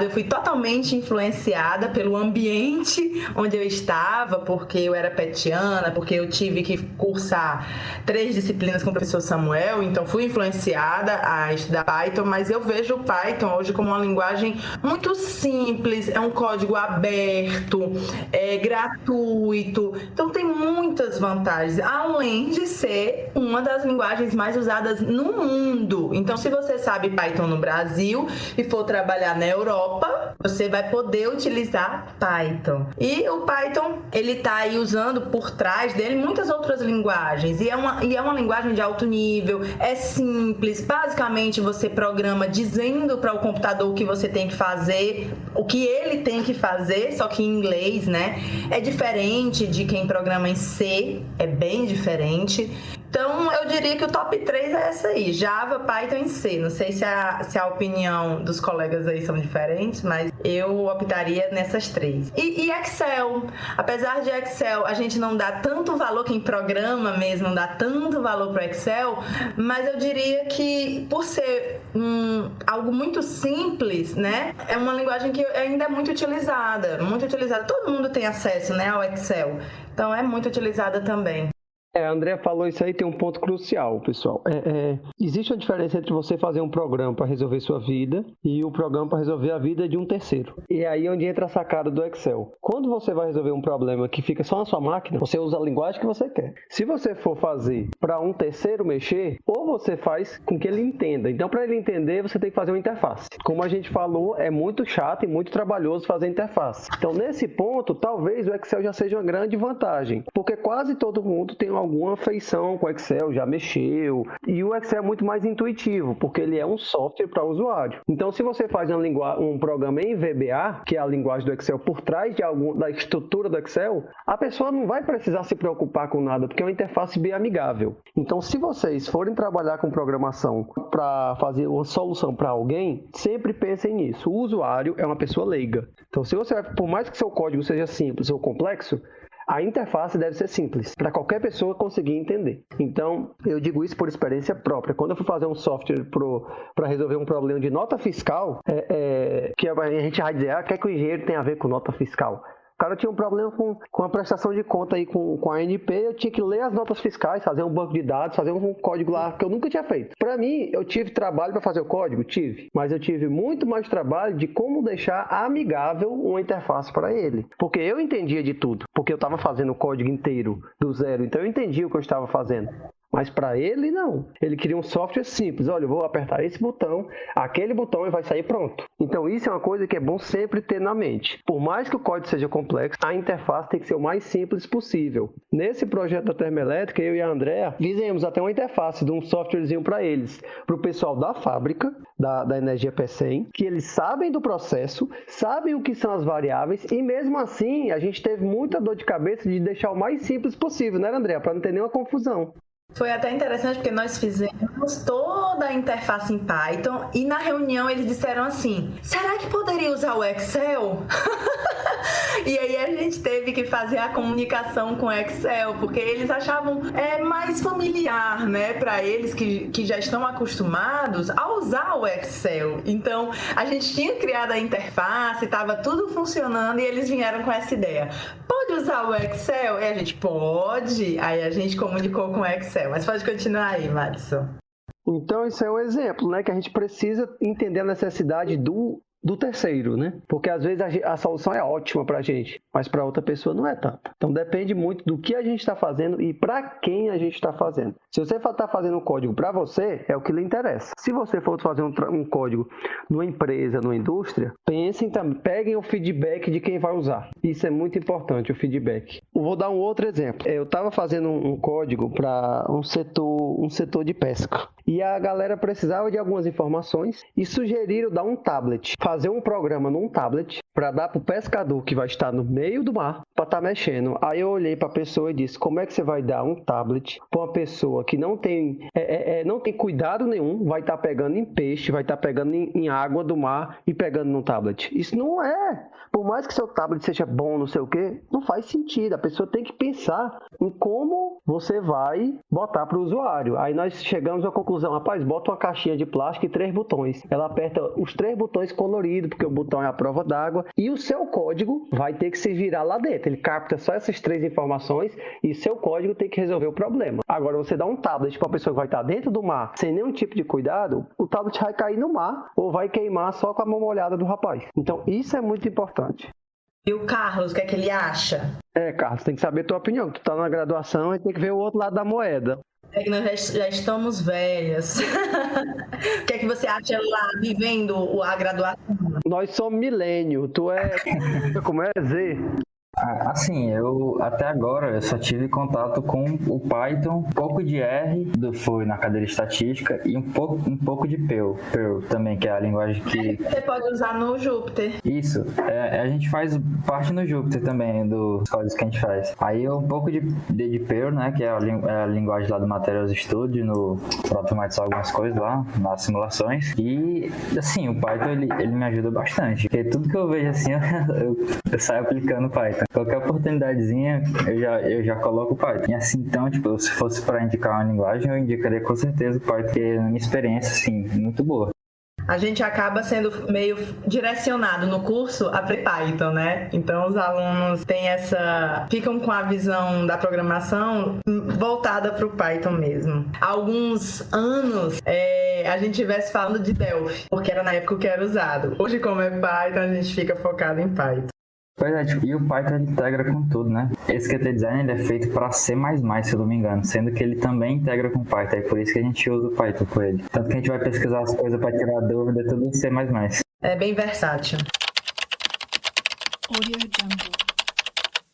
Eu fui totalmente influenciada pelo ambiente onde eu estava, porque eu era petiana, porque eu tive que cursar 3 disciplinas com o professor Samuel, então fui influenciada a estudar Python, mas eu vejo o Python hoje como uma linguagem muito simples, é um código aberto, é gratuito, então tem muitas vantagens, além de ser uma das linguagens mais usadas no mundo. Então, se você sabe Python no Brasil e for trabalhar na Europa, você vai poder utilizar Python. E o Python, ele tá aí usando por trás dele muitas outras linguagens. E é uma linguagem de alto nível, é simples. Basicamente, você programa dizendo para o computador o que você tem que fazer, o que ele tem que fazer, só que em inglês, né? É diferente de quem programa em C, é bem diferente. Então, eu diria que o top 3 é essa aí, Java, Python e C. Não sei se a opinião dos colegas aí são diferentes, mas eu optaria nessas 3. E Excel. Apesar de Excel, a gente não dá tanto valor, quem programa mesmo não dá tanto valor para o Excel, mas eu diria que por ser algo muito simples, né? É uma linguagem que ainda é muito utilizada. Todo mundo tem acesso, né, ao Excel. Então, é muito utilizada também. A Andrea falou isso aí, tem um ponto crucial, pessoal. Existe uma diferença entre você fazer um programa para resolver sua vida e o programa para resolver a vida de um terceiro. E aí é onde entra a sacada do Excel. Quando você vai resolver um problema que fica só na sua máquina, você usa a linguagem que você quer. Se você for fazer para um terceiro mexer, ou você faz com que ele entenda. Então, para ele entender, você tem que fazer uma interface. Como a gente falou, é muito chato e muito trabalhoso fazer interface. Então, nesse ponto, talvez o Excel já seja uma grande vantagem, porque quase todo mundo tem alguma afeição com o Excel, já mexeu. E o Excel é muito mais intuitivo, porque ele é um software para o usuário. Então, se você faz um programa em VBA, que é a linguagem do Excel, por trás da estrutura do Excel, a pessoa não vai precisar se preocupar com nada, porque é uma interface bem amigável. Então, se vocês forem trabalhar com programação para fazer uma solução para alguém, sempre pensem nisso. O usuário é uma pessoa leiga. Então, por mais que seu código seja simples ou complexo, a interface deve ser simples, para qualquer pessoa conseguir entender. Então, eu digo isso por experiência própria. Quando eu fui fazer um software para resolver um problema de nota fiscal, que a gente vai dizer, o que é que o engenheiro tem a ver com nota fiscal? O cara tinha um problema com a prestação de conta aí com a ANP, eu tinha que ler as notas fiscais, fazer um banco de dados, fazer um código lá que eu nunca tinha feito. Para mim, eu tive trabalho para fazer o código? Tive. Mas eu tive muito mais trabalho de como deixar amigável uma interface para ele. Porque eu entendia de tudo, porque eu estava fazendo o código inteiro do zero, então eu entendia o que eu estava fazendo. Mas para ele, não. Ele queria um software simples. Olha, eu vou apertar esse botão, aquele botão e vai sair pronto. Então isso é uma coisa que é bom sempre ter na mente. Por mais que o código seja complexo, a interface tem que ser o mais simples possível. Nesse projeto da Termoelétrica, eu e a Andrea fizemos até uma interface de um softwarezinho para eles, para o pessoal da fábrica, da Energia P100, que eles sabem do processo, sabem o que são as variáveis e mesmo assim a gente teve muita dor de cabeça de deixar o mais simples possível, né, Andrea? Para não ter nenhuma confusão. Foi até interessante porque nós fizemos toda a interface em Python e na reunião eles disseram assim, será que poderia usar o Excel? E aí a gente teve que fazer a comunicação com o Excel, porque eles achavam mais familiar, né, para eles que já estão acostumados a usar o Excel. Então a gente tinha criado a interface, estava tudo funcionando e eles vieram com essa ideia. Pode usar o Excel? E a gente, pode. Aí a gente comunicou com o Excel. Mas pode continuar aí, Madison. Então, isso é um exemplo, né? Que a gente precisa entender a necessidade do terceiro, né? Porque às vezes a solução é ótima pra gente, mas pra outra pessoa não é tanto. Então depende muito do que a gente está fazendo e pra quem a gente está fazendo. Se você está fazendo um código pra você, é o que lhe interessa. Se você for fazer um código numa empresa, numa indústria, pensem também, peguem o feedback de quem vai usar. Isso é muito importante, o feedback. Eu vou dar um outro exemplo. Eu estava fazendo um código para um setor de pesca. E a galera precisava de algumas informações e sugeriram dar um tablet, fazer um programa num tablet para dar para o pescador que vai estar no meio do mar para estar mexendo. Aí eu olhei para a pessoa e disse, como é que você vai dar um tablet para uma pessoa que não tem cuidado nenhum, vai estar pegando em peixe, vai estar pegando em água do mar e pegando no tablet? Isso não é. Por mais que seu tablet seja bom, não sei o que, não faz sentido. A pessoa tem que pensar em como você vai botar para o usuário. Aí nós chegamos à conclusão, rapaz, bota uma caixinha de plástico e 3 botões. Ela aperta os 3 botões coloridos, porque o botão é a prova d'água, e o seu código vai ter que se virar lá dentro. Ele capta só essas 3 informações e seu código tem que resolver o problema. Agora, você dá um tablet para a pessoa que vai estar dentro do mar, sem nenhum tipo de cuidado, o tablet vai cair no mar ou vai queimar só com a mão molhada do rapaz. Então, isso é muito importante. E o Carlos, o que é que ele acha? Carlos, tem que saber a tua opinião. Tu tá na graduação e tem que ver o outro lado da moeda. É que nós já estamos velhos. O que é que você acha lá, vivendo a graduação? Nós somos milênio. Tu é... Como é? Z? Assim, eu até agora eu só tive contato com o Python, um pouco de R, foi na cadeira de estatística, e um pouco de Perl também, que é a linguagem que... Você pode usar no Jupyter. Isso, a gente faz parte no Jupyter também, dos códigos que a gente faz. Aí um pouco de Perl, né, que é a linguagem lá do Materials Studio, para automatizar algumas coisas lá, nas simulações. E, assim, o Python, ele me ajuda bastante, porque tudo que eu vejo assim, eu saio aplicando o Python. Qualquer oportunidadezinha, eu já coloco o Python. E assim, então, tipo, se fosse para indicar uma linguagem, eu indicaria com certeza o Python, porque é uma experiência, assim, muito boa. A gente acaba sendo meio direcionado no curso a Python, né? Então, os alunos ficam com a visão da programação voltada para o Python mesmo. Há alguns anos, a gente estivesse falando de Delphi, porque era na época que era usado. Hoje, como é Python, a gente fica focado em Python. Pois é, tipo, e o Python integra com tudo, né? Esse Qt Design ele é feito para C++, se eu não me engano, sendo que ele também integra com Python, é por isso que a gente usa o Python com ele. Tanto que a gente vai pesquisar as coisas para tirar dúvida, tudo em C++. É bem versátil.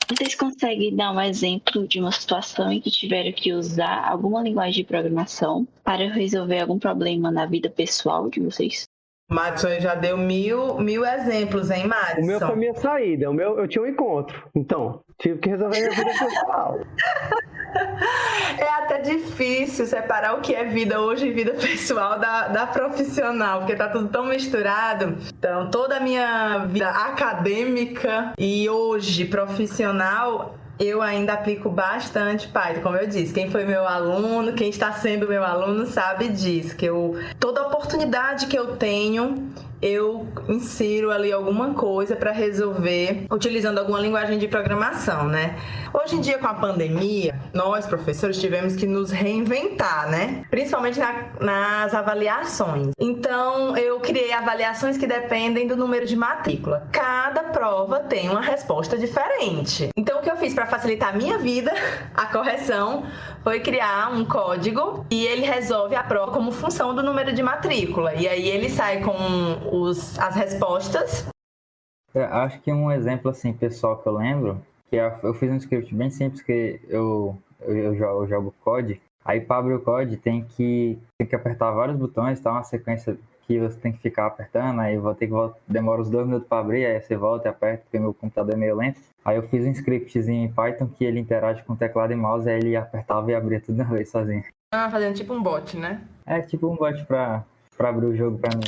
Vocês conseguem dar um exemplo de uma situação em que tiveram que usar alguma linguagem de programação para resolver algum problema na vida pessoal de vocês? Madison já deu mil exemplos, hein, Madison? O meu foi minha saída, eu tinha um encontro. Então, tive que resolver minha vida pessoal. É até difícil separar o que é vida hoje e vida pessoal da profissional, porque tá tudo tão misturado. Então, toda a minha vida acadêmica e hoje profissional Eu ainda aplico bastante Python, como eu disse. Quem foi meu aluno, quem está sendo meu aluno sabe disso. Que toda oportunidade que eu tenho, eu insiro ali alguma coisa para resolver, utilizando alguma linguagem de programação, né? Hoje em dia, com a pandemia, nós, professores, tivemos que nos reinventar, né? Principalmente nas avaliações. Então, eu criei avaliações que dependem do número de matrícula. Cada prova tem uma resposta diferente. Então, o que eu fiz para facilitar a minha vida, a correção, foi criar um código e ele resolve a prova como função do número de matrícula. E aí ele sai com as respostas. Eu acho que um exemplo assim, pessoal, que eu lembro, que eu fiz um script bem simples que eu jogo COD. Aí para abrir o COD tem que apertar vários botões, tá? Uma sequência que você tem que ficar apertando, aí demora uns 2 minutos para abrir, aí você volta e aperta, porque meu computador é meio lento. Aí eu fiz um scriptzinho em Python que ele interage com teclado e mouse, aí ele apertava e abria tudo de uma vez sozinho. Fazendo tipo um bot, né? É tipo um bot pra abrir o jogo pra mim.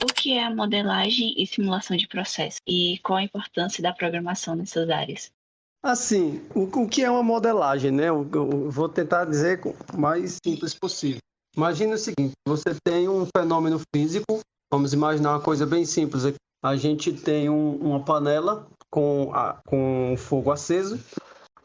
O que é a modelagem e simulação de processo? E qual a importância da programação nessas áreas? Assim, o que é uma modelagem, né? Eu vou tentar dizer o mais simples possível. Imagine o seguinte, você tem um fenômeno físico, vamos imaginar uma coisa bem simples aqui. A gente tem uma panela com fogo aceso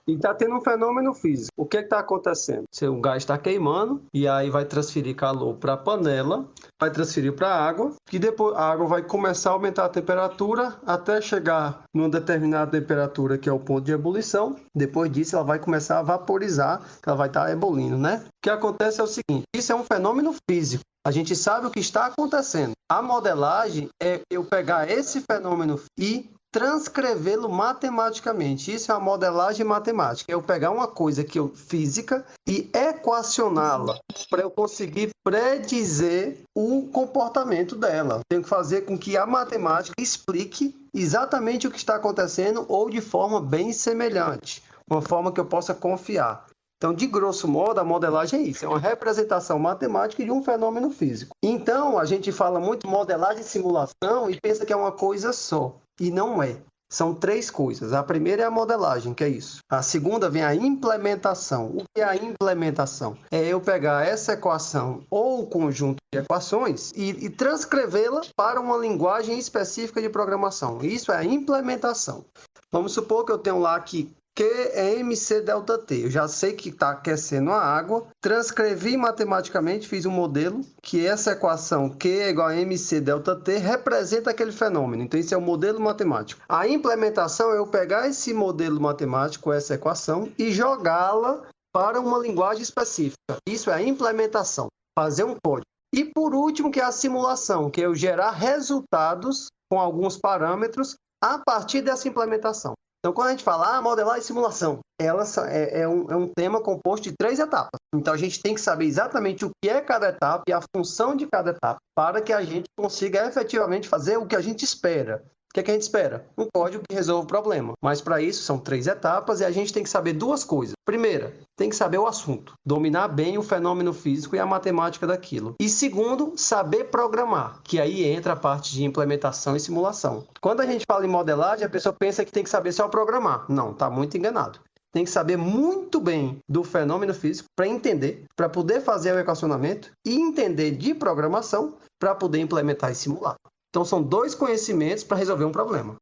e está tendo um fenômeno físico. O que está acontecendo? O gás está queimando e aí vai transferir calor para a panela, vai transferir para a água, e depois a água vai começar a aumentar a temperatura até chegar numa determinada temperatura, que é o ponto de ebulição. Depois disso, ela vai começar a vaporizar, ela vai estar ebulindo, né? O que acontece é o seguinte, isso é um fenômeno físico. A gente sabe o que está acontecendo. A modelagem é eu pegar esse fenômeno e transcrevê-lo matematicamente. Isso é a modelagem matemática. É eu pegar uma coisa física e equacioná-la para eu conseguir predizer o comportamento dela. Tenho que fazer com que a matemática explique exatamente o que está acontecendo ou de forma bem semelhante, uma forma que eu possa confiar. Então, de grosso modo, a modelagem é isso, é uma representação matemática de um fenômeno físico. Então, a gente fala muito modelagem e simulação e pensa que é uma coisa só, e não é. São 3 coisas. A primeira é a modelagem, que é isso. A segunda vem a implementação. O que é a implementação? É eu pegar essa equação ou conjunto de equações e transcrevê-la para uma linguagem específica de programação. Isso é a implementação. Vamos supor que eu tenho lá que Q é MC delta T. Eu já sei que está aquecendo a água, transcrevi matematicamente, fiz um modelo, que essa equação Q é igual a MC delta T representa aquele fenômeno. Então, isso é o modelo matemático. A implementação é eu pegar esse modelo matemático, essa equação, e jogá-la para uma linguagem específica. Isso é a implementação, fazer um código. E, por último, que é a simulação, que é eu gerar resultados com alguns parâmetros a partir dessa implementação. Então, quando a gente fala modelar e simulação, ela é um tema composto de 3 etapas. Então, a gente tem que saber exatamente o que é cada etapa e a função de cada etapa para que a gente consiga efetivamente fazer o que a gente espera. O que é que a gente espera? Um código que resolva o problema. Mas, para isso, são 3 etapas e a gente tem que saber 2 coisas. Primeira, tem que saber o assunto. Dominar bem o fenômeno físico e a matemática daquilo. E segundo, saber programar, que aí entra a parte de implementação e simulação. Quando a gente fala em modelagem, a pessoa pensa que tem que saber só programar. Não, está muito enganado. Tem que saber muito bem do fenômeno físico para entender, para poder fazer o equacionamento e entender de programação para poder implementar e simular. Então, são 2 conhecimentos para resolver um problema.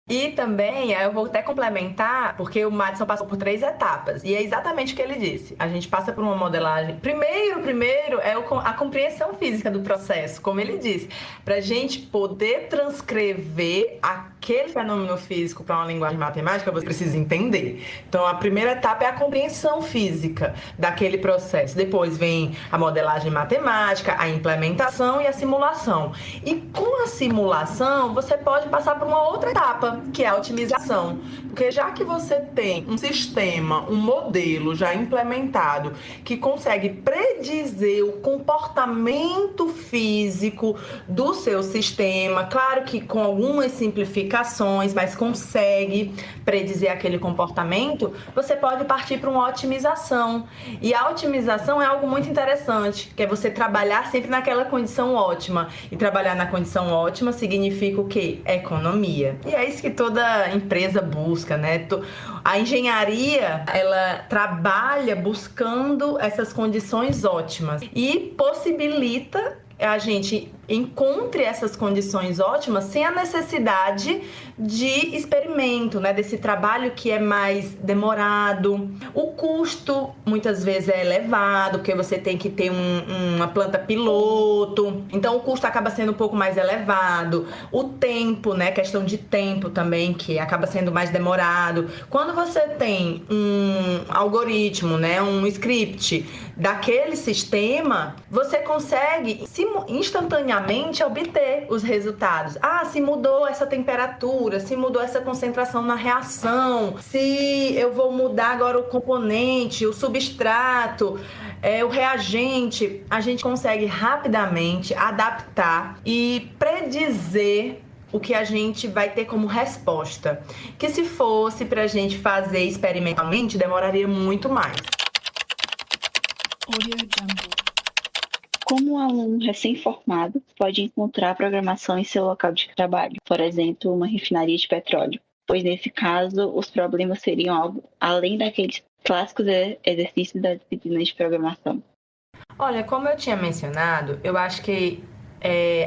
E também, eu vou até complementar, porque o Madison passou por 3 etapas. E é exatamente o que ele disse. A gente passa por uma modelagem. Primeiro é a compreensão física do processo, como ele disse. Para a gente poder transcrever aquele fenômeno físico para uma linguagem matemática, você precisa entender. Então, a primeira etapa é a compreensão física daquele processo. Depois vem a modelagem matemática, a implementação e a simulação. E com a simulação, você pode passar por uma outra etapa, que é a otimização. Porque já que você tem um sistema, um modelo já implementado que consegue predizer o comportamento físico do seu sistema, claro que com algumas simplificações, mas consegue predizer aquele comportamento, você pode partir para uma otimização. E a otimização é algo muito interessante, que é você trabalhar sempre naquela condição ótima. E trabalhar na condição ótima significa o quê? Economia. E é isso que que toda empresa busca, né? A engenharia, ela trabalha buscando essas condições ótimas e possibilita a gente encontre essas condições ótimas sem a necessidade de experimento, né? Desse trabalho que é mais demorado. O custo muitas vezes é elevado, porque você tem que ter uma planta piloto, então o custo acaba sendo um pouco mais elevado. O tempo, né? Questão de tempo também, que acaba sendo mais demorado. Quando você tem um algoritmo, né? Um script daquele sistema, você consegue instantaneamente obter os resultados. Se mudou essa temperatura, se mudou essa concentração na reação, se eu vou mudar agora o componente, o substrato, o reagente, a gente consegue rapidamente adaptar e predizer o que a gente vai ter como resposta. Que se fosse para a gente fazer experimentalmente, demoraria muito mais. Como um aluno recém-formado pode encontrar programação em seu local de trabalho, por exemplo, uma refinaria de petróleo? Pois nesse caso, os problemas seriam algo além daqueles clássicos exercícios da disciplina de programação. Olha, como eu tinha mencionado, eu acho que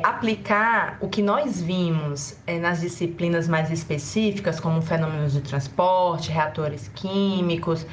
aplicar o que nós vimos nas disciplinas mais específicas, como fenômenos de transporte, reatores químicos,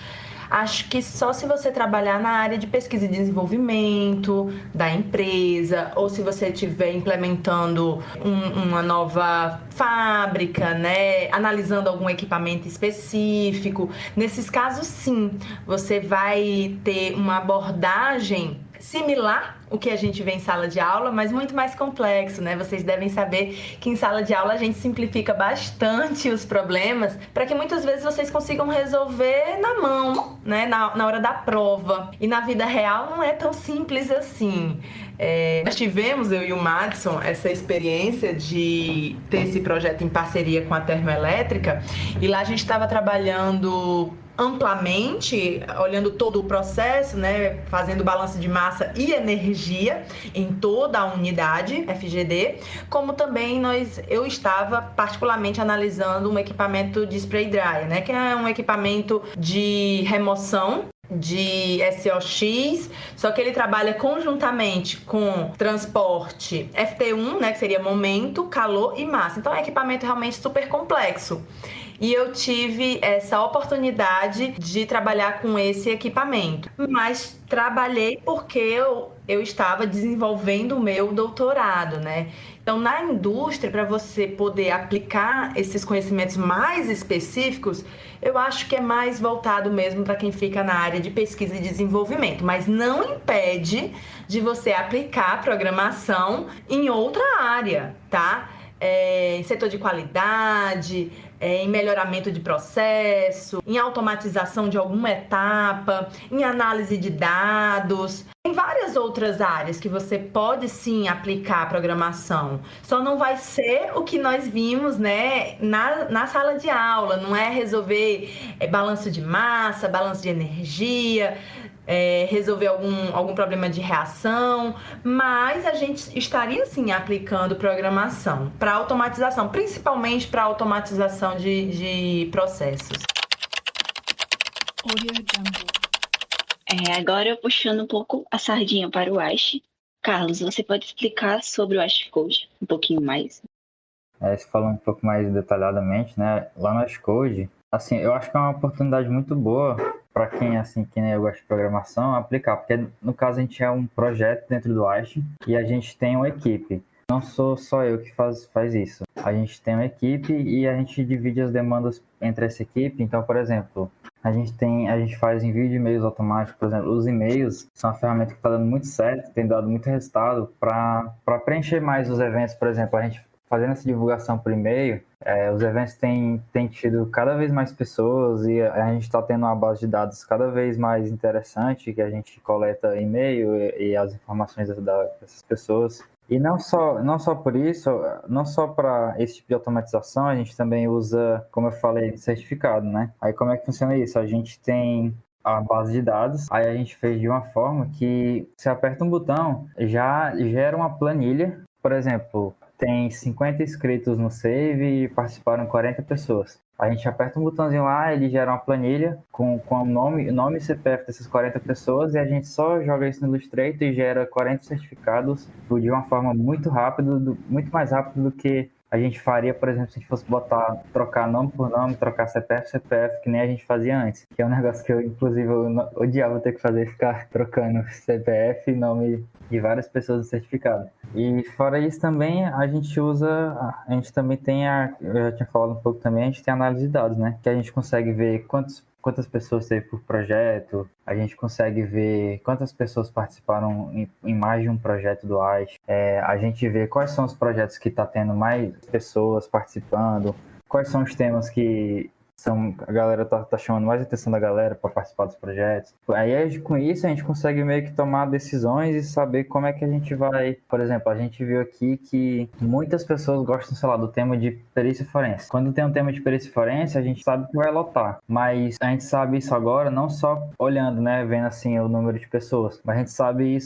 acho que só se você trabalhar na área de pesquisa e desenvolvimento da empresa, ou se você estiver implementando uma nova fábrica, né, analisando algum equipamento específico. Nesses casos, sim, você vai ter uma abordagem similar o que a gente vê em sala de aula, mas muito mais complexo, né? Vocês devem saber que em sala de aula a gente simplifica bastante os problemas para que muitas vezes vocês consigam resolver na mão, né? Na hora da prova. E na vida real não é tão simples assim. Nós tivemos, eu e o Madison, essa experiência de ter esse projeto em parceria com a Termoelétrica, e lá a gente estava trabalhando amplamente, olhando todo o processo, né, fazendo balanço de massa e energia em toda a unidade FGD, como também eu estava particularmente analisando um equipamento de spray dryer, né, que é um equipamento de remoção de SOX, só que ele trabalha conjuntamente com transporte FT1, né, que seria momento, calor e massa. Então é um equipamento realmente super complexo. E eu tive essa oportunidade de trabalhar com esse equipamento. Mas trabalhei porque eu estava desenvolvendo o meu doutorado, né? Então, na indústria, para você poder aplicar esses conhecimentos mais específicos, eu acho que é mais voltado mesmo para quem fica na área de pesquisa e desenvolvimento. Mas não impede de você aplicar a programação em outra área, tá? Em setor de qualidade, em melhoramento de processo, em automatização de alguma etapa, em análise de dados, em várias outras áreas que você pode sim aplicar a programação. Só não vai ser o que nós vimos, né, na sala de aula, não é resolver balanço de massa, balanço de energia, resolver algum problema de reação, mas a gente estaria sim aplicando programação para automatização, principalmente para automatização de processos. Agora puxando um pouco a sardinha para o ASH. Carlos, você pode explicar sobre o ASH Code um pouquinho mais? Se falando um pouco mais detalhadamente, né, lá no ASH Code, assim, eu acho que é uma oportunidade muito boa para quem, assim, que nem eu gosto de programação, aplicar, porque no caso a gente é um projeto dentro do ASH e a gente tem uma equipe. Não sou só eu que faz isso. A gente tem uma equipe e a gente divide as demandas entre essa equipe. Então, por exemplo, a gente faz envio de e-mails automáticos. Por exemplo, os e-mails são uma ferramenta que está dando muito certo, tem dado muito resultado para preencher mais os eventos. Por exemplo, a gente fazendo essa divulgação por e-mail, os eventos têm tido cada vez mais pessoas e a gente está tendo uma base de dados cada vez mais interessante, que a gente coleta e-mail e as informações dessas pessoas. E não só por isso, não só para esse tipo de automatização, a gente também usa, como eu falei, certificado, né? Aí como é que funciona isso? A gente tem a base de dados, aí a gente fez de uma forma que você aperta um botão, já gera uma planilha. Por exemplo, tem 50 inscritos no Save e participaram 40 pessoas. A gente aperta um botãozinho lá, ele gera uma planilha com o nome e CPF dessas 40 pessoas e a gente só joga isso no Illustrator e gera 40 certificados de uma forma muito rápida, muito mais rápida do que a gente faria, por exemplo, se a gente fosse trocar nome por nome, trocar CPF, que nem a gente fazia antes. Que é um negócio que eu, inclusive, eu odiava ter que fazer, ficar trocando CPF e nome de várias pessoas no certificado. E fora isso também, a gente também tem eu já tinha falado um pouco também, a gente tem análise de dados, né? Que a gente consegue ver quantas pessoas teve por projeto, a gente consegue ver quantas pessoas participaram em mais de um projeto do AIS, a gente vê quais são os projetos que está tendo mais pessoas participando, quais são os temas que a galera tá chamando mais a atenção da galera para participar dos projetos. Aí com isso a gente consegue meio que tomar decisões e saber como é que a gente vai. Por exemplo, a gente viu aqui que muitas pessoas gostam, sei lá, do tema de perícia forense. Quando tem um tema de perícia forense, a gente sabe que vai lotar. Mas a gente sabe isso agora não só olhando, né, vendo assim o número de pessoas, mas a gente sabe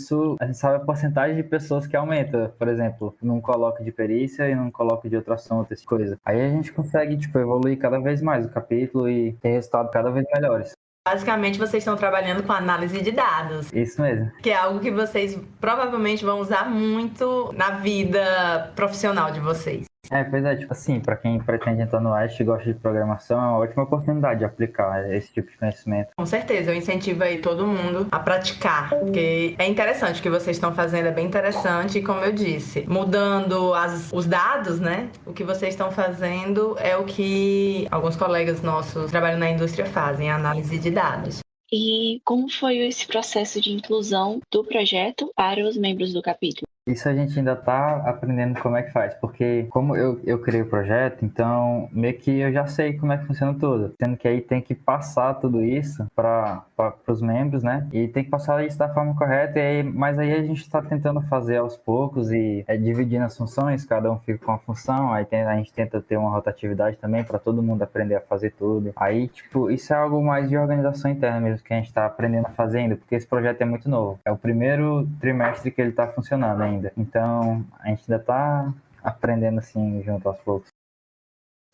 a porcentagem de pessoas que aumenta. Por exemplo, num coloque de perícia e num coloque de outro assunto, essa coisa. Aí a gente consegue, evoluir cada vez mais o capítulo e ter resultados cada vez melhores. Basicamente, vocês estão trabalhando com análise de dados. Isso mesmo. Que é algo que vocês provavelmente vão usar muito na vida profissional de vocês. Pois é, assim, para quem pretende entrar no AIST e gosta de programação, é uma ótima oportunidade de aplicar esse tipo de conhecimento. Com certeza, eu incentivo aí todo mundo a praticar, porque é interessante o que vocês estão fazendo, é bem interessante, e como eu disse, mudando os dados, né, o que vocês estão fazendo é o que alguns colegas nossos que trabalham na indústria fazem, a análise de dados. E como foi esse processo de inclusão do projeto para os membros do capítulo? Isso a gente ainda está aprendendo como é que faz, porque como eu criei o projeto, então meio que eu já sei como é que funciona tudo. Sendo que aí tem que passar tudo isso para os membros, né? E tem que passar isso da forma correta, mas aí a gente está tentando fazer aos poucos e dividindo as funções, cada um fica com uma função, aí a gente tenta ter uma rotatividade também para todo mundo aprender a fazer tudo. Aí, isso é algo mais de organização interna mesmo, que a gente está aprendendo a fazer ainda, porque esse projeto é muito novo. É o primeiro trimestre que ele está funcionando ainda. Então, a gente ainda tá aprendendo assim, junto aos poucos.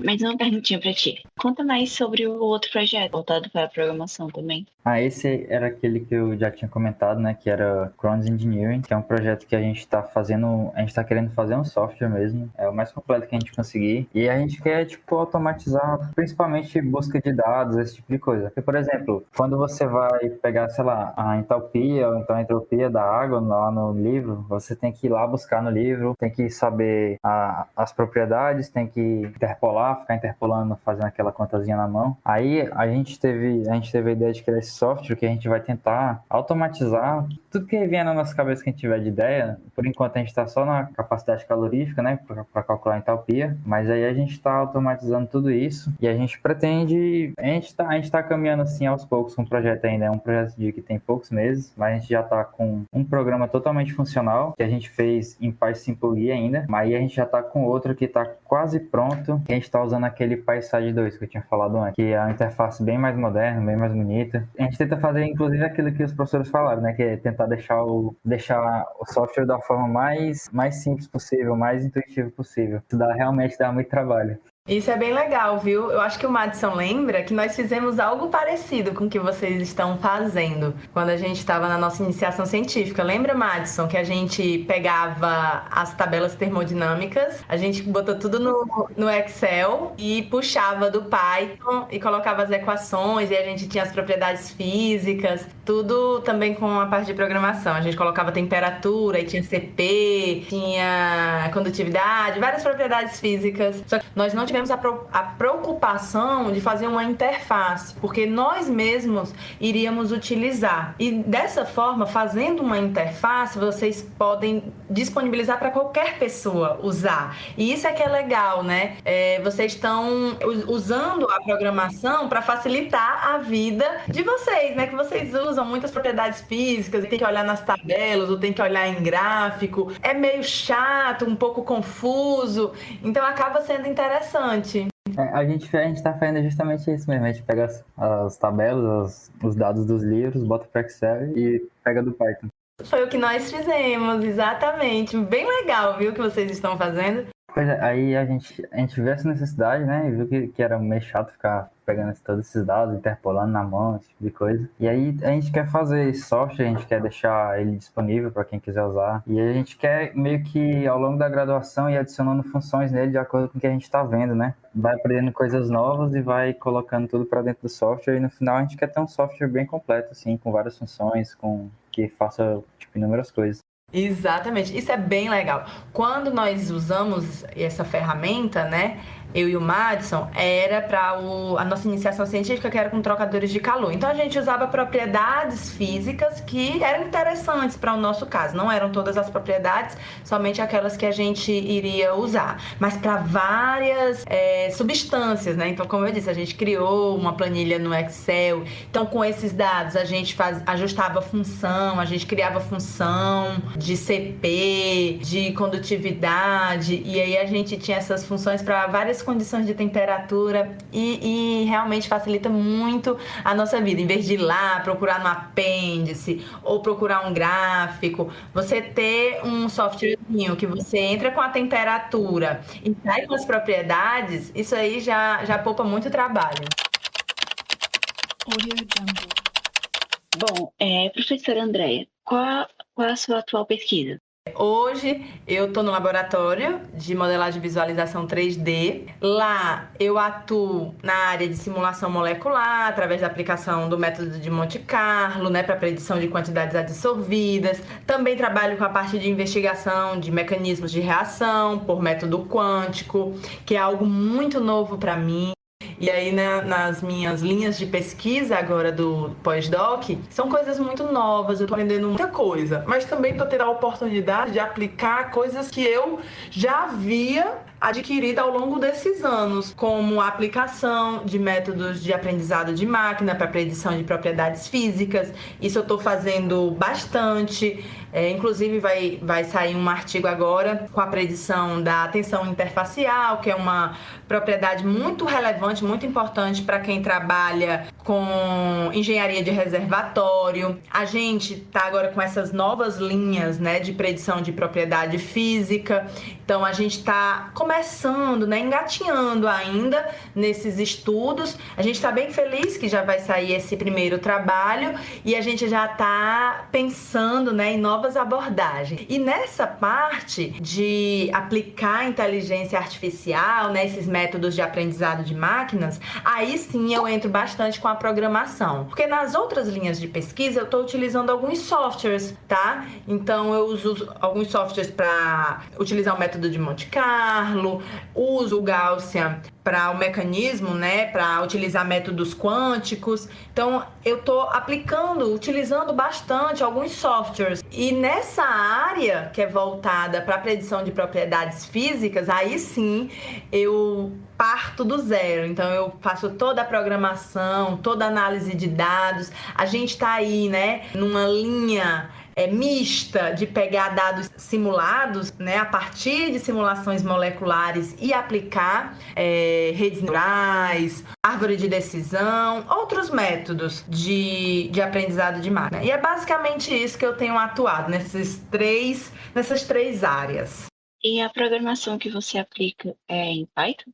Mais uma perguntinha pra ti. Conta mais sobre o outro projeto, voltado para a programação também. Esse era aquele que eu já tinha comentado, né? Que era Cronus Engineering, que é um projeto que a gente tá querendo fazer um software mesmo. É o mais completo que a gente conseguir. E a gente quer, automatizar, principalmente busca de dados, esse tipo de coisa. Porque, por exemplo, quando você vai pegar, sei lá, a entalpia ou então a entropia da água lá no livro, você tem que ir lá buscar no livro, tem que saber as propriedades, tem que ficar interpolando, fazendo aquela contazinha na mão. Aí a gente teve a ideia de criar esse software que a gente vai tentar automatizar tudo que vier na nossa cabeça que a gente tiver de ideia. Por enquanto a gente está só na capacidade calorífica, né, para calcular a entalpia, mas aí a gente está automatizando tudo isso e a gente pretende, a gente tá caminhando assim aos poucos com o projeto ainda. É um projeto que tem poucos meses, mas a gente já está com um programa totalmente funcional que a gente fez em PySimple ainda, mas aí a gente já está com outro que está quase pronto, que a gente está usando aquele PySide 2 que eu tinha falado antes, que é uma interface bem mais moderna, bem mais bonita. A gente tenta fazer, inclusive, aquilo que os professores falaram, né? Que é tentar deixar o software da forma mais simples possível, mais intuitivo possível. Isso realmente dá muito trabalho. Isso é bem legal, viu? Eu acho que o Madison lembra que nós fizemos algo parecido com o que vocês estão fazendo quando a gente estava na nossa iniciação científica. Lembra, Madison, que a gente pegava as tabelas termodinâmicas, a gente botou tudo no Excel e puxava do Python e colocava as equações e a gente tinha as propriedades físicas, tudo também com a parte de programação. A gente colocava temperatura e tinha CP, tinha condutividade, várias propriedades físicas. Só que nós não tivemos a preocupação de fazer uma interface, porque nós mesmos iríamos utilizar. E dessa forma, fazendo uma interface, vocês podem disponibilizar para qualquer pessoa usar. E isso é que é legal, né? Vocês estão usando a programação para facilitar a vida de vocês, né? Que vocês usam muitas propriedades físicas e tem que olhar nas tabelas ou tem que olhar em gráfico. É meio chato, um pouco confuso, então acaba sendo interessante. A gente tá fazendo justamente isso mesmo. A gente pega as tabelas, os dados dos livros, bota para Excel e pega do Python. Foi o que nós fizemos, exatamente. Bem legal, viu, o que vocês estão fazendo. Pois é, aí a gente viu essa necessidade, né? E viu que era meio chato ficar pegando todos esses dados, interpolando na mão, esse tipo de coisa. E aí a gente quer fazer esse software, a gente quer deixar ele disponível para quem quiser usar. E a gente quer meio que ao longo da graduação ir adicionando funções nele de acordo com o que a gente está vendo, né? Vai aprendendo coisas novas e vai colocando tudo para dentro do software. E no final a gente quer ter um software bem completo, assim, com várias funções, que faça tipo, inúmeras coisas. Exatamente, isso é bem legal. Quando nós usamos essa ferramenta, né, eu e o Madison, era para a nossa iniciação científica, que era com trocadores de calor. Então a gente usava propriedades físicas que eram interessantes para o nosso caso. Não eram todas as propriedades, somente aquelas que a gente iria usar, mas para várias substâncias, né? Então, como eu disse, a gente criou uma planilha no Excel. Então, com esses dados, a gente ajustava a função, a gente criava função de CP, de condutividade, e aí a gente tinha essas funções para várias condições de temperatura e realmente facilita muito a nossa vida. Em vez de ir lá procurar no apêndice ou procurar um gráfico, você ter um softwarezinho que você entra com a temperatura e sai com as propriedades, isso aí já poupa muito trabalho. Bom, professora Andréia, qual a sua atual pesquisa? Hoje eu estou no laboratório de modelagem e visualização 3D. Lá eu atuo na área de simulação molecular, através da aplicação do método de Monte Carlo, né, para predição de quantidades adsorvidas. Também trabalho com a parte de investigação de mecanismos de reação por método quântico, que é algo muito novo para mim. E aí, né, nas minhas linhas de pesquisa agora do pós-doc, são coisas muito novas, eu tô aprendendo muita coisa. Mas também tô tendo a oportunidade de aplicar coisas que eu já havia adquirido ao longo desses anos, como a aplicação de métodos de aprendizado de máquina para predição de propriedades físicas. Isso eu estou fazendo bastante. Inclusive vai sair um artigo agora com a predição da tensão interfacial, que é uma propriedade muito relevante, muito importante para quem trabalha com engenharia de reservatório. A gente está agora com essas novas linhas, né, de predição de propriedade física. Então a gente está começando, né, engatinhando ainda nesses estudos. A gente está bem feliz que já vai sair esse primeiro trabalho e a gente já está pensando, né, em novas abordagens. E nessa parte de aplicar a inteligência artificial, né, esses métodos de aprendizado de máquinas, aí sim eu entro bastante com a programação. Porque nas outras linhas de pesquisa eu estou utilizando alguns softwares, tá? Então eu uso alguns softwares para utilizar o método de Monte Carlo, uso o Gaussian para o mecanismo, né, para utilizar métodos quânticos. Então, eu estou utilizando bastante alguns softwares. E nessa área que é voltada para a predição de propriedades físicas, aí sim eu parto do zero. Então, eu faço toda a programação, toda a análise de dados. A gente está aí, né, numa linha mista de pegar dados simulados, né, a partir de simulações moleculares e aplicar redes neurais, árvore de decisão, outros métodos de aprendizado de máquina. E é basicamente isso que eu tenho atuado nessas três áreas. E a programação que você aplica é em Python?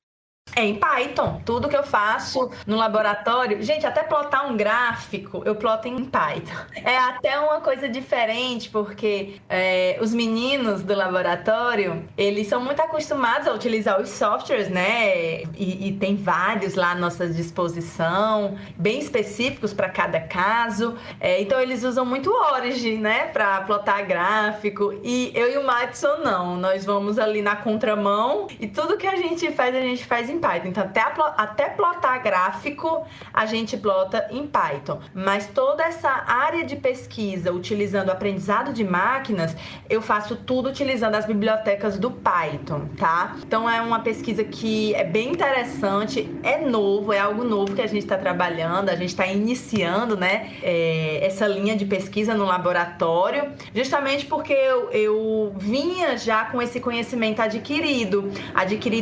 É em Python. Tudo que eu faço no laboratório... Gente, até plotar um gráfico, eu ploto em Python. É até uma coisa diferente, porque os meninos do laboratório, eles são muito acostumados a utilizar os softwares, né? E tem vários lá à nossa disposição, bem específicos para cada caso. Então, eles usam muito o Origin, né? Para plotar gráfico. E eu e o Madison, não. Nós vamos ali na contramão e tudo que a gente faz em Python. Então, até plotar gráfico, a gente plota em Python. Mas toda essa área de pesquisa, utilizando o aprendizado de máquinas, eu faço tudo utilizando as bibliotecas do Python, tá? Então, é uma pesquisa que é bem interessante, é novo, é algo novo que a gente está trabalhando, a gente está iniciando, né, essa linha de pesquisa no laboratório, justamente porque eu vinha já com esse conhecimento adquirido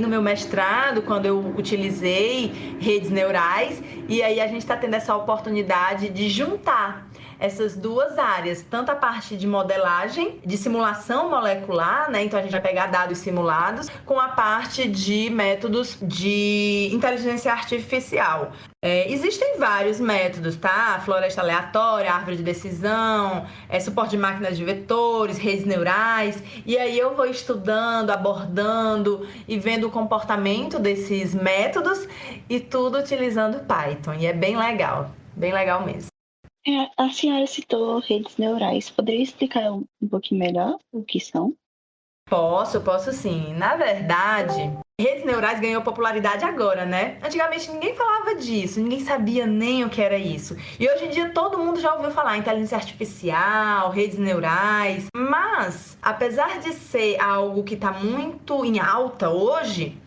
no meu mestrado, quando eu utilizei redes neurais, e aí a gente está tendo essa oportunidade de juntar essas duas áreas, tanto a parte de modelagem, de simulação molecular, né? Então a gente vai pegar dados simulados, com a parte de métodos de inteligência artificial. Existem vários métodos, tá? Floresta aleatória, árvore de decisão, suporte de máquinas de vetores, redes neurais. E aí eu vou estudando, abordando e vendo o comportamento desses métodos e tudo utilizando Python. E é bem legal mesmo. A senhora citou redes neurais. Poderia explicar um pouquinho melhor o que são? Posso sim. Na verdade, redes neurais ganhou popularidade agora, né? Antigamente ninguém falava disso, ninguém sabia nem o que era isso. E hoje em dia todo mundo já ouviu falar em inteligência artificial, redes neurais. Mas, apesar de ser algo que está muito em alta hoje,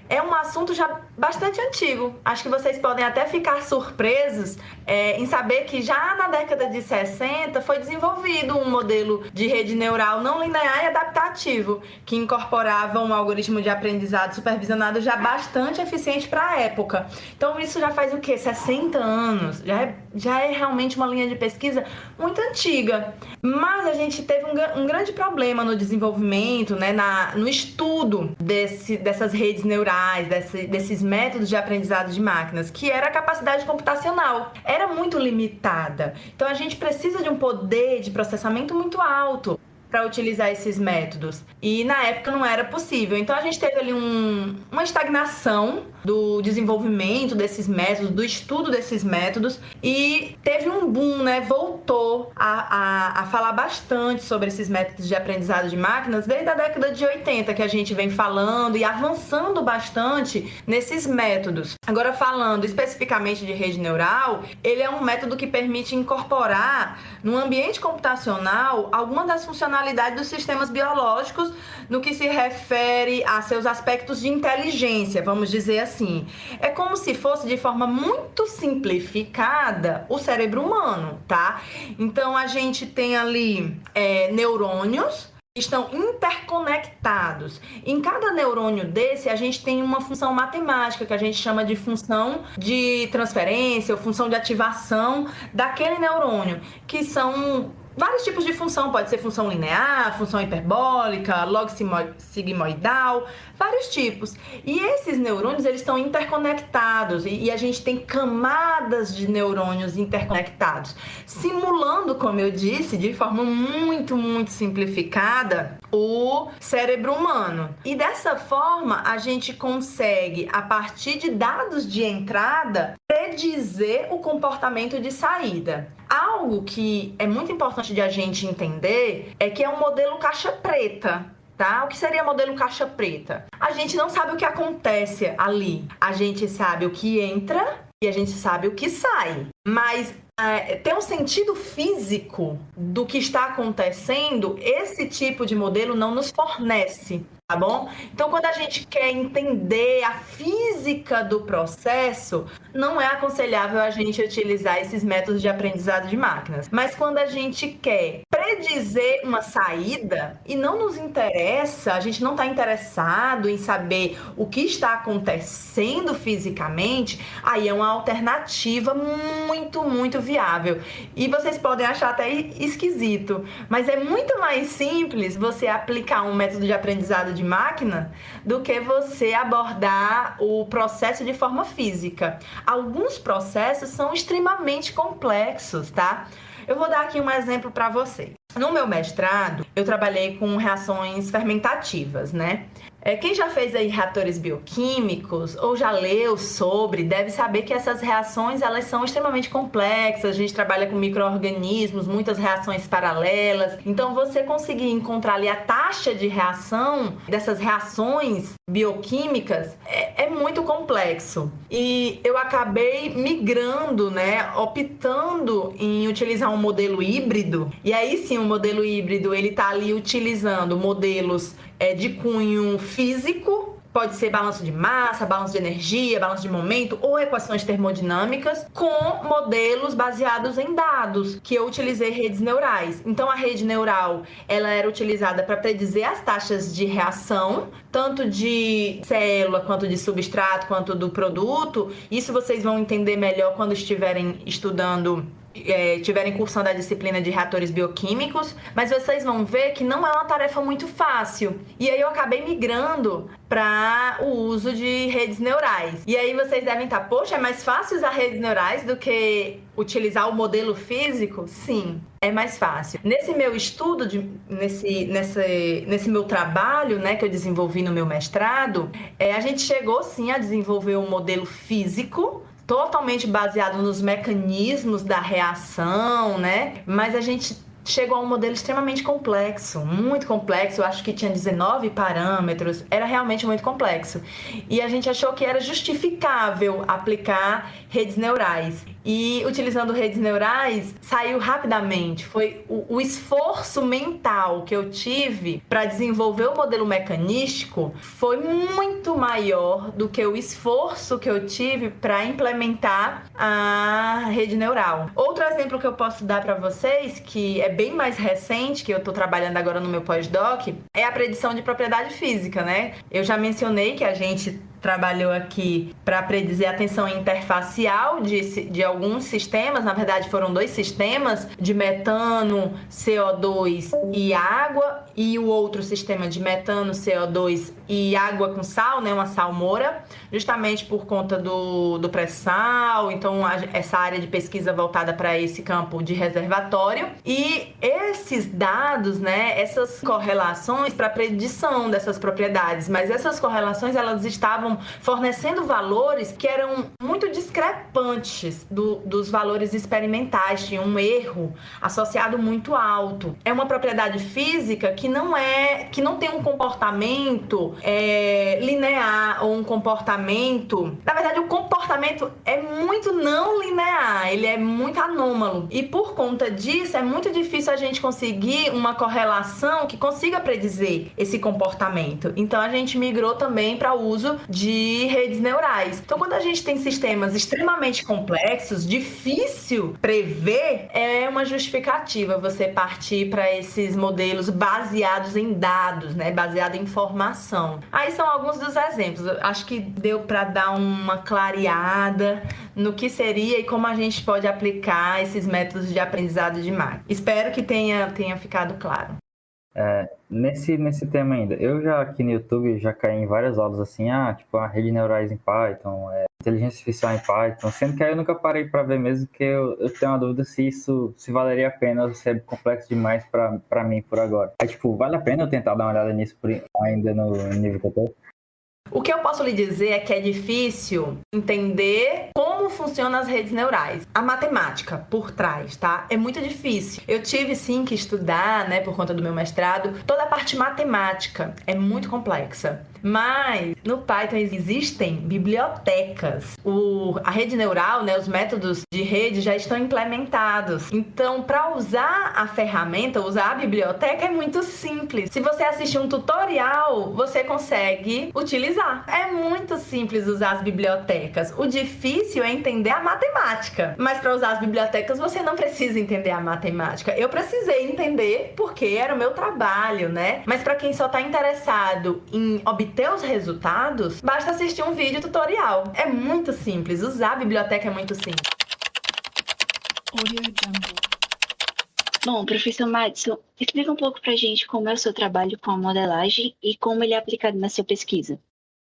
é um assunto já bastante antigo. Acho que vocês podem até ficar surpresos em saber que já na década de 60 foi desenvolvido um modelo de rede neural não linear e adaptativo, que incorporava um algoritmo de aprendizado supervisionado já bastante eficiente para a época. Então isso já faz o quê? 60 anos. Já é realmente uma linha de pesquisa muito antiga. Mas a gente teve um grande problema no desenvolvimento, né, no estudo dessas redes neurais, desses métodos de aprendizado de máquinas, que era a capacidade computacional. Era muito limitada. Então a gente precisa de um poder de processamento muito alto para utilizar esses métodos. E na época não era possível. Então a gente teve ali uma estagnação do desenvolvimento desses métodos, do estudo desses métodos, e teve um boom, né? Voltou a falar bastante sobre esses métodos de aprendizado de máquinas desde a década de 80, que a gente vem falando e avançando bastante nesses métodos. Agora, falando especificamente de rede neural, ele é um método que permite incorporar no ambiente computacional algumas das funcionalidades dos sistemas biológicos no que se refere a seus aspectos de inteligência, vamos dizer assim. É como se fosse, de forma muito simplificada, o cérebro humano, tá? Então a gente tem ali neurônios que estão interconectados. Em cada neurônio desse, a gente tem uma função matemática que a gente chama de função de transferência ou função de ativação daquele neurônio, que são vários tipos de função. Pode ser função linear, função hiperbólica, log-sigmoidal, vários tipos. E esses neurônios, eles estão interconectados e a gente tem camadas de neurônios interconectados, simulando, como eu disse, de forma muito, muito simplificada, o cérebro humano. E dessa forma, a gente consegue, a partir de dados de entrada, predizer o comportamento de saída. Algo que é muito importante de a gente entender é que é um modelo caixa preta, tá? O que seria modelo caixa preta? A gente não sabe o que acontece ali. A gente sabe o que entra e a gente sabe o que sai. Mas ter um sentido físico do que está acontecendo, esse tipo de modelo não nos fornece. Tá bom? Então, quando a gente quer entender a física do processo, não é aconselhável a gente utilizar esses métodos de aprendizado de máquinas. Mas quando a gente quer predizer uma saída e não nos interessa, a gente não está interessado em saber o que está acontecendo fisicamente, aí é uma alternativa muito, muito viável. E vocês podem achar até esquisito, mas é muito mais simples você aplicar um método de aprendizado de máquina do que você abordar o processo de forma física. Alguns processos são extremamente complexos, tá? Eu vou dar aqui um exemplo para vocês. No meu mestrado, eu trabalhei com reações fermentativas, né? Quem já fez aí reatores bioquímicos ou já leu sobre, deve saber que essas reações, elas são extremamente complexas. A gente trabalha com micro-organismos, muitas reações paralelas. Então, você conseguir encontrar ali a taxa de reação dessas reações bioquímicas é muito complexo. E eu acabei migrando, né, optando em utilizar um modelo híbrido. E aí sim, o modelo híbrido, ele tá ali utilizando modelos de cunho físico, pode ser balanço de massa, balanço de energia, balanço de momento ou equações termodinâmicas, com modelos baseados em dados, que eu utilizei redes neurais. Então a rede neural, ela era utilizada para predizer as taxas de reação, tanto de célula, quanto de substrato, quanto do produto. Isso vocês vão entender melhor quando estiverem estudando tiverem cursando a disciplina de reatores bioquímicos, mas vocês vão ver que não é uma tarefa muito fácil. E aí eu acabei migrando para o uso de redes neurais. E aí vocês devem estar, poxa, é mais fácil usar redes neurais do que utilizar o modelo físico? Sim, é mais fácil. Nesse meu estudo, nesse meu trabalho, né, que eu desenvolvi no meu mestrado, a gente chegou sim a desenvolver um modelo físico totalmente baseado nos mecanismos da reação, né? Mas a gente chegou a um modelo extremamente complexo, muito complexo. Eu acho que tinha 19 parâmetros, era realmente muito complexo. E a gente achou que era justificável aplicar redes neurais. E utilizando redes neurais, saiu rapidamente. Foi o esforço mental que eu tive para desenvolver o modelo mecanístico foi muito maior do que o esforço que eu tive para implementar a rede neural. Outro exemplo que eu posso dar para vocês, que é bem mais recente, que eu estou trabalhando agora no meu pós-doc, é a predição de propriedade física, né? Eu já mencionei que a gente trabalhou aqui para predizer a tensão interfacial de alguns sistemas. Na verdade, foram 2 sistemas, de metano, CO2 e água, e o outro sistema de metano, CO2 e água com sal, né, uma salmoura, justamente por conta do pré-sal. Então, essa área de pesquisa voltada para esse campo de reservatório. E esses dados, né, essas correlações para predição dessas propriedades, mas essas correlações, elas estavam fornecendo valores que eram muito discrepantes dos valores experimentais. Tinha um erro associado muito alto. É uma propriedade física que não tem um comportamento linear, ou um comportamento... Na verdade, o comportamento é muito não linear, ele é muito anômalo. E por conta disso, é muito difícil a gente conseguir uma correlação que consiga predizer esse comportamento. Então, a gente migrou também para o uso de redes neurais. Então, quando a gente tem sistemas extremamente complexos, difícil prever, é uma justificativa você partir para esses modelos baseados em dados, né? Baseado em informação. Aí são alguns dos exemplos. Eu acho que deu para dar uma clareada no que seria e como a gente pode aplicar esses métodos de aprendizado de máquina. Espero que tenha ficado claro. Nesse tema ainda, eu já aqui no YouTube já caí em várias aulas assim, tipo a rede neurais em Python, inteligência artificial em Python, sendo que aí eu nunca parei para ver mesmo, que eu tenho uma dúvida se valeria a pena ou se é complexo demais para mim por agora. Aí, tipo, vale a pena eu tentar dar uma olhada nisso ainda no nível que eu tô? O que eu posso lhe dizer é que é difícil entender como funcionam as redes neurais. A matemática por trás, tá? É muito difícil. Eu tive, sim, que estudar, né, por conta do meu mestrado, toda a parte matemática. É muito complexa. Mas no Python existem bibliotecas. A rede neural, né, os métodos de rede já estão implementados. Então, para usar a ferramenta, usar a biblioteca é muito simples. Se você assistir um tutorial, você consegue utilizar. É muito simples usar as bibliotecas. O difícil é entender a matemática. Mas para usar as bibliotecas, você não precisa entender a matemática. Eu precisei entender porque era o meu trabalho, né? Mas para quem só está interessado em obter os resultados, basta assistir um vídeo tutorial. É muito simples. Usar a biblioteca é muito simples. Bom, professor Madison, explica um pouco pra gente como é o seu trabalho com a modelagem e como ele é aplicado na sua pesquisa.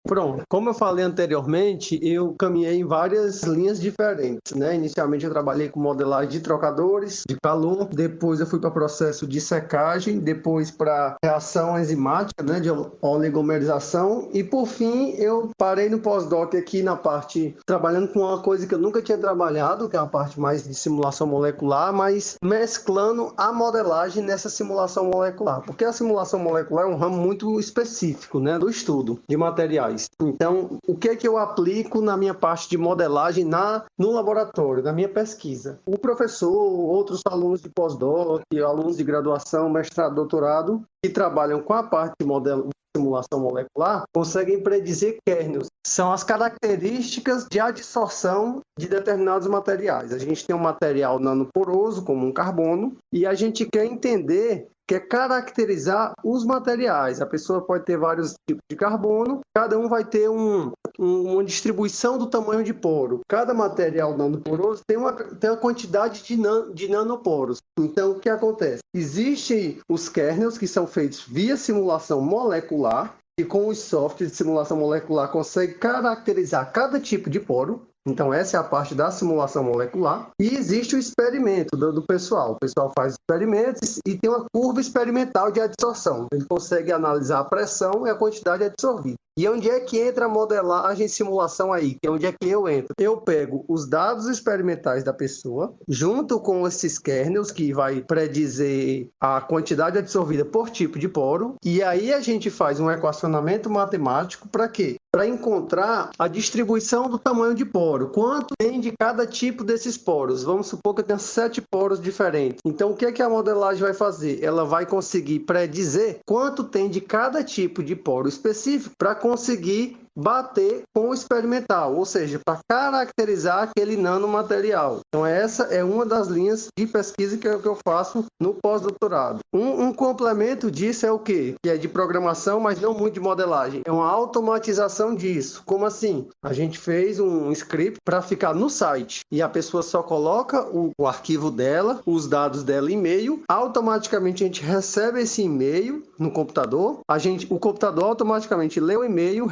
Pronto, como eu falei anteriormente, eu caminhei em várias linhas diferentes, né? Inicialmente eu trabalhei com modelagem de trocadores, de calor, depois eu fui para processo de secagem, depois para reação enzimática, né? De oligomerização, e por fim eu parei no pós-doc aqui na parte, trabalhando com uma coisa que eu nunca tinha trabalhado, que é a parte mais de simulação molecular, mas mesclando a modelagem nessa simulação molecular, porque a simulação molecular é um ramo muito específico, né? Do estudo de materiais. Então, o que é que eu aplico na minha parte de modelagem no laboratório, na minha pesquisa? O professor, outros alunos de pós-doc, alunos de graduação, mestrado, doutorado, que trabalham com a parte de simulação molecular, conseguem predizer kernels. São as características de adsorção de determinados materiais. A gente tem um material nanoporoso, como um carbono, e a gente quer entender que é caracterizar os materiais. A pessoa pode ter vários tipos de carbono, cada um vai ter uma distribuição do tamanho de poro. Cada material nanoporoso tem uma quantidade de nanoporos. Então, o que acontece? Existem os kernels que são feitos via simulação molecular, e com os softwares de simulação molecular consegue caracterizar cada tipo de poro. Então, essa é a parte da simulação molecular. E existe o experimento do pessoal. O pessoal faz experimentos e tem uma curva experimental de adsorção. Ele consegue analisar a pressão e a quantidade absorvida. E onde é que entra a modelagem e simulação aí? Que é onde é que eu entro? Eu pego os dados experimentais da pessoa, junto com esses kernels, que vai predizer a quantidade absorvida por tipo de poro, e aí a gente faz um equacionamento matemático para quê? Para encontrar a distribuição do tamanho de poro. Quanto tem de cada tipo desses poros? Vamos supor que eu tenha 7 poros diferentes. Então, o que é que a modelagem vai fazer? Ela vai conseguir predizer quanto tem de cada tipo de poro específico para conseguir bater com o experimental, ou seja, para caracterizar aquele nanomaterial. Então essa é uma das linhas de pesquisa que eu faço no pós-doutorado. Um complemento disso é o quê? Que é de programação, mas não muito de modelagem. É uma automatização disso. Como assim? A gente fez um script para ficar no site e a pessoa só coloca o arquivo dela, os dados dela e-mail, automaticamente a gente recebe esse e-mail no computador, o computador automaticamente lê o e-mail,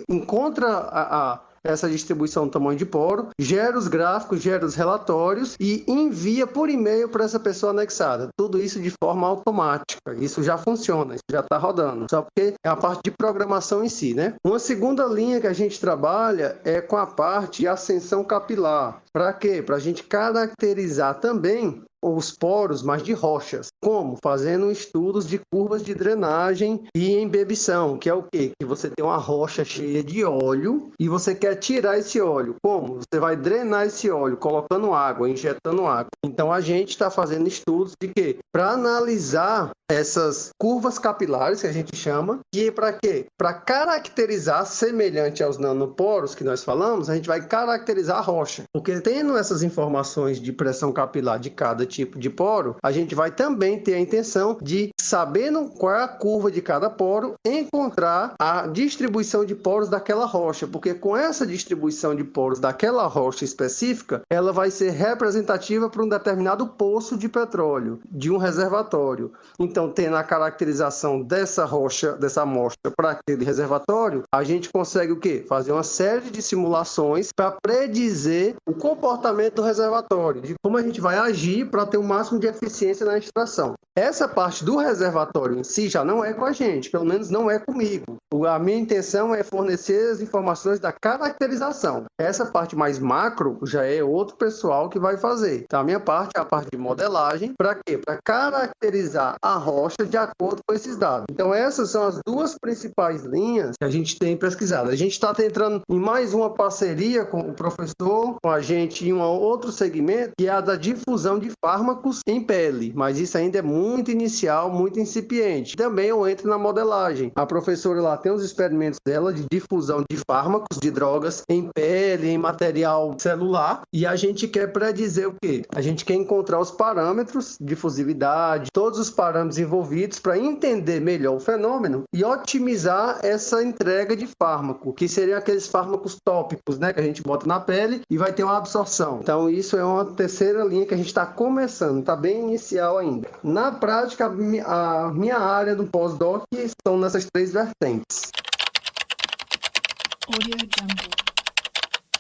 encontra essa distribuição do tamanho de poro, gera os gráficos, gera os relatórios e envia por e-mail para essa pessoa anexada. Tudo isso de forma automática. Isso já funciona, isso já está rodando. Só porque é a parte de programação em si, né? Uma segunda linha que a gente trabalha é com a parte de ascensão capilar. Para quê? Para a gente caracterizar também os poros, mas de rochas. Como? Fazendo estudos de curvas de drenagem e embebição, que é o quê? Que você tem uma rocha cheia de óleo e você quer tirar esse óleo. Como? Você vai drenar esse óleo colocando água, injetando água. Então a gente está fazendo estudos de quê? Para analisar essas curvas capilares, que a gente chama, e para quê? Para caracterizar, semelhante aos nanoporos que nós falamos, a gente vai caracterizar a rocha. Porque tendo essas informações de pressão capilar de cada tipo de poro, a gente vai também ter a intenção de, sabendo qual é a curva de cada poro, encontrar a distribuição de poros daquela rocha, porque com essa distribuição de poros daquela rocha específica, ela vai ser representativa para um determinado poço de petróleo, de um reservatório. Então, tendo a caracterização dessa rocha, dessa amostra para aquele reservatório, a gente consegue o quê? Fazer uma série de simulações para predizer o comportamento do reservatório, de como a gente vai agir para ter o máximo de eficiência na extração. Essa parte do reservatório em si já não é com a gente, pelo menos não é comigo. A minha intenção é fornecer as informações da caracterização. Essa parte mais macro já é outro pessoal que vai fazer. Então, a minha parte é a parte de modelagem. Para quê? Para caracterizar a rocha de acordo com esses dados. Então, essas são as duas principais linhas que a gente tem pesquisado. A gente está entrando em mais uma parceria com o professor, com a gente em um outro segmento, que é a da difusão de fármacos em pele. Mas isso ainda é muito inicial, muito incipiente. Também eu entro na modelagem. A professora lá tem os experimentos dela de difusão de fármacos, de drogas em pele, em material celular, e a gente quer predizer o quê? A gente quer encontrar os parâmetros, difusividade, todos os parâmetros envolvidos para entender melhor o fenômeno e otimizar essa entrega de fármaco, que seriam aqueles fármacos tópicos, né, que a gente bota na pele e vai ter uma absorção. Então isso é uma terceira linha que a gente está começando, está bem inicial ainda. Na prática, a minha área do pós-doc estão nessas três vertentes.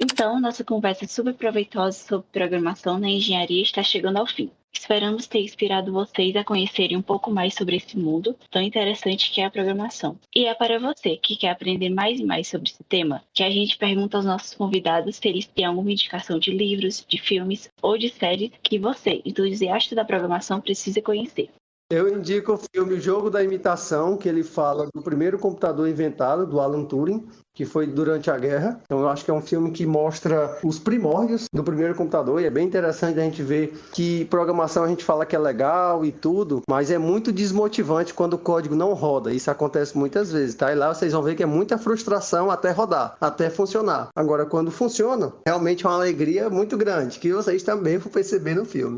Então, nossa conversa super proveitosa sobre programação na engenharia está chegando ao fim. Esperamos ter inspirado vocês a conhecerem um pouco mais sobre esse mundo tão interessante que é a programação. E é para você que quer aprender mais e mais sobre esse tema que a gente pergunta aos nossos convidados se eles têm alguma indicação de livros, de filmes ou de séries que você, entusiasta da programação, precisa conhecer. Eu indico o filme O Jogo da Imitação, que ele fala do primeiro computador inventado, do Alan Turing, que foi durante a guerra. Então eu acho que é um filme que mostra os primórdios do primeiro computador e é bem interessante a gente ver que programação a gente fala que é legal e tudo, mas é muito desmotivante quando o código não roda. Isso acontece muitas vezes, tá? E lá vocês vão ver que é muita frustração até rodar, até funcionar. Agora, quando funciona, realmente é uma alegria muito grande, que vocês também vão perceber no filme.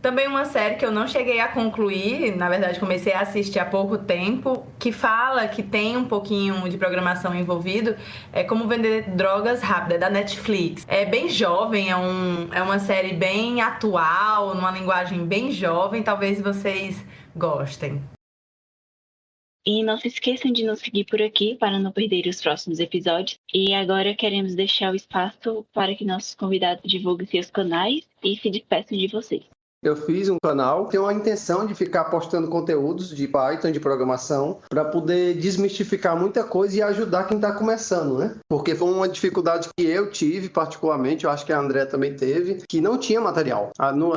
Também uma série que eu não cheguei a concluir, na verdade comecei a assistir há pouco tempo, que fala que tem um pouquinho de programação envolvido, é Como Vender Drogas Rápido, é da Netflix. É bem jovem, é uma série bem atual, numa linguagem bem jovem, talvez vocês gostem. E não se esqueçam de nos seguir por aqui para não perder os próximos episódios. E agora queremos deixar o espaço para que nossos convidados divulguem seus canais e se despeçam de vocês. Eu fiz um canal, tenho a intenção de ficar postando conteúdos de Python, de programação, para poder desmistificar muita coisa e ajudar quem está começando, né? Porque foi uma dificuldade que eu tive, particularmente, eu acho que a André também teve, que não tinha material.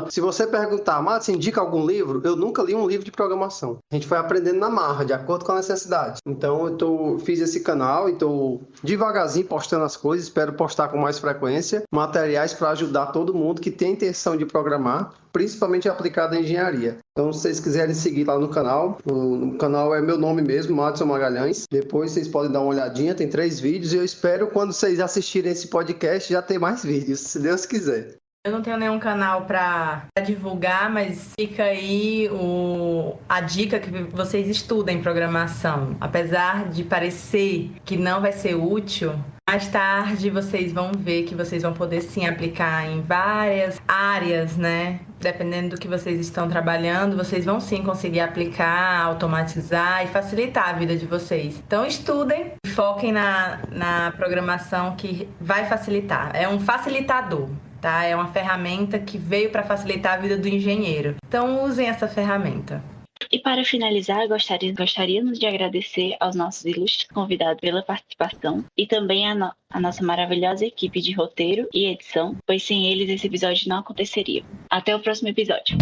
Se você perguntar, mas você indica algum livro? Eu nunca li um livro de programação. A gente foi aprendendo na marra, de acordo com a necessidade. Então, fiz esse canal e estou devagarzinho postando as coisas, espero postar com mais frequência, materiais para ajudar todo mundo que tem intenção de programar, principalmente aplicado em engenharia. Então, se vocês quiserem seguir lá no canal, o canal é meu nome mesmo, Madison Magalhães. Depois vocês podem dar uma olhadinha, tem 3 vídeos e eu espero quando vocês assistirem esse podcast já ter mais vídeos, se Deus quiser. Eu não tenho nenhum canal para divulgar, mas fica aí a dica que vocês estudem programação. Apesar de parecer que não vai ser útil, mais tarde vocês vão ver que vocês vão poder sim aplicar em várias áreas, né? Dependendo do que vocês estão trabalhando, vocês vão sim conseguir aplicar, automatizar e facilitar a vida de vocês. Então estudem, foquem na programação que vai facilitar. É um facilitador. Tá? É uma ferramenta que veio para facilitar a vida do engenheiro. Então, usem essa ferramenta. E para finalizar, gostaríamos de agradecer aos nossos ilustres convidados pela participação e também a nossa maravilhosa equipe de roteiro e edição, pois sem eles esse episódio não aconteceria. Até o próximo episódio.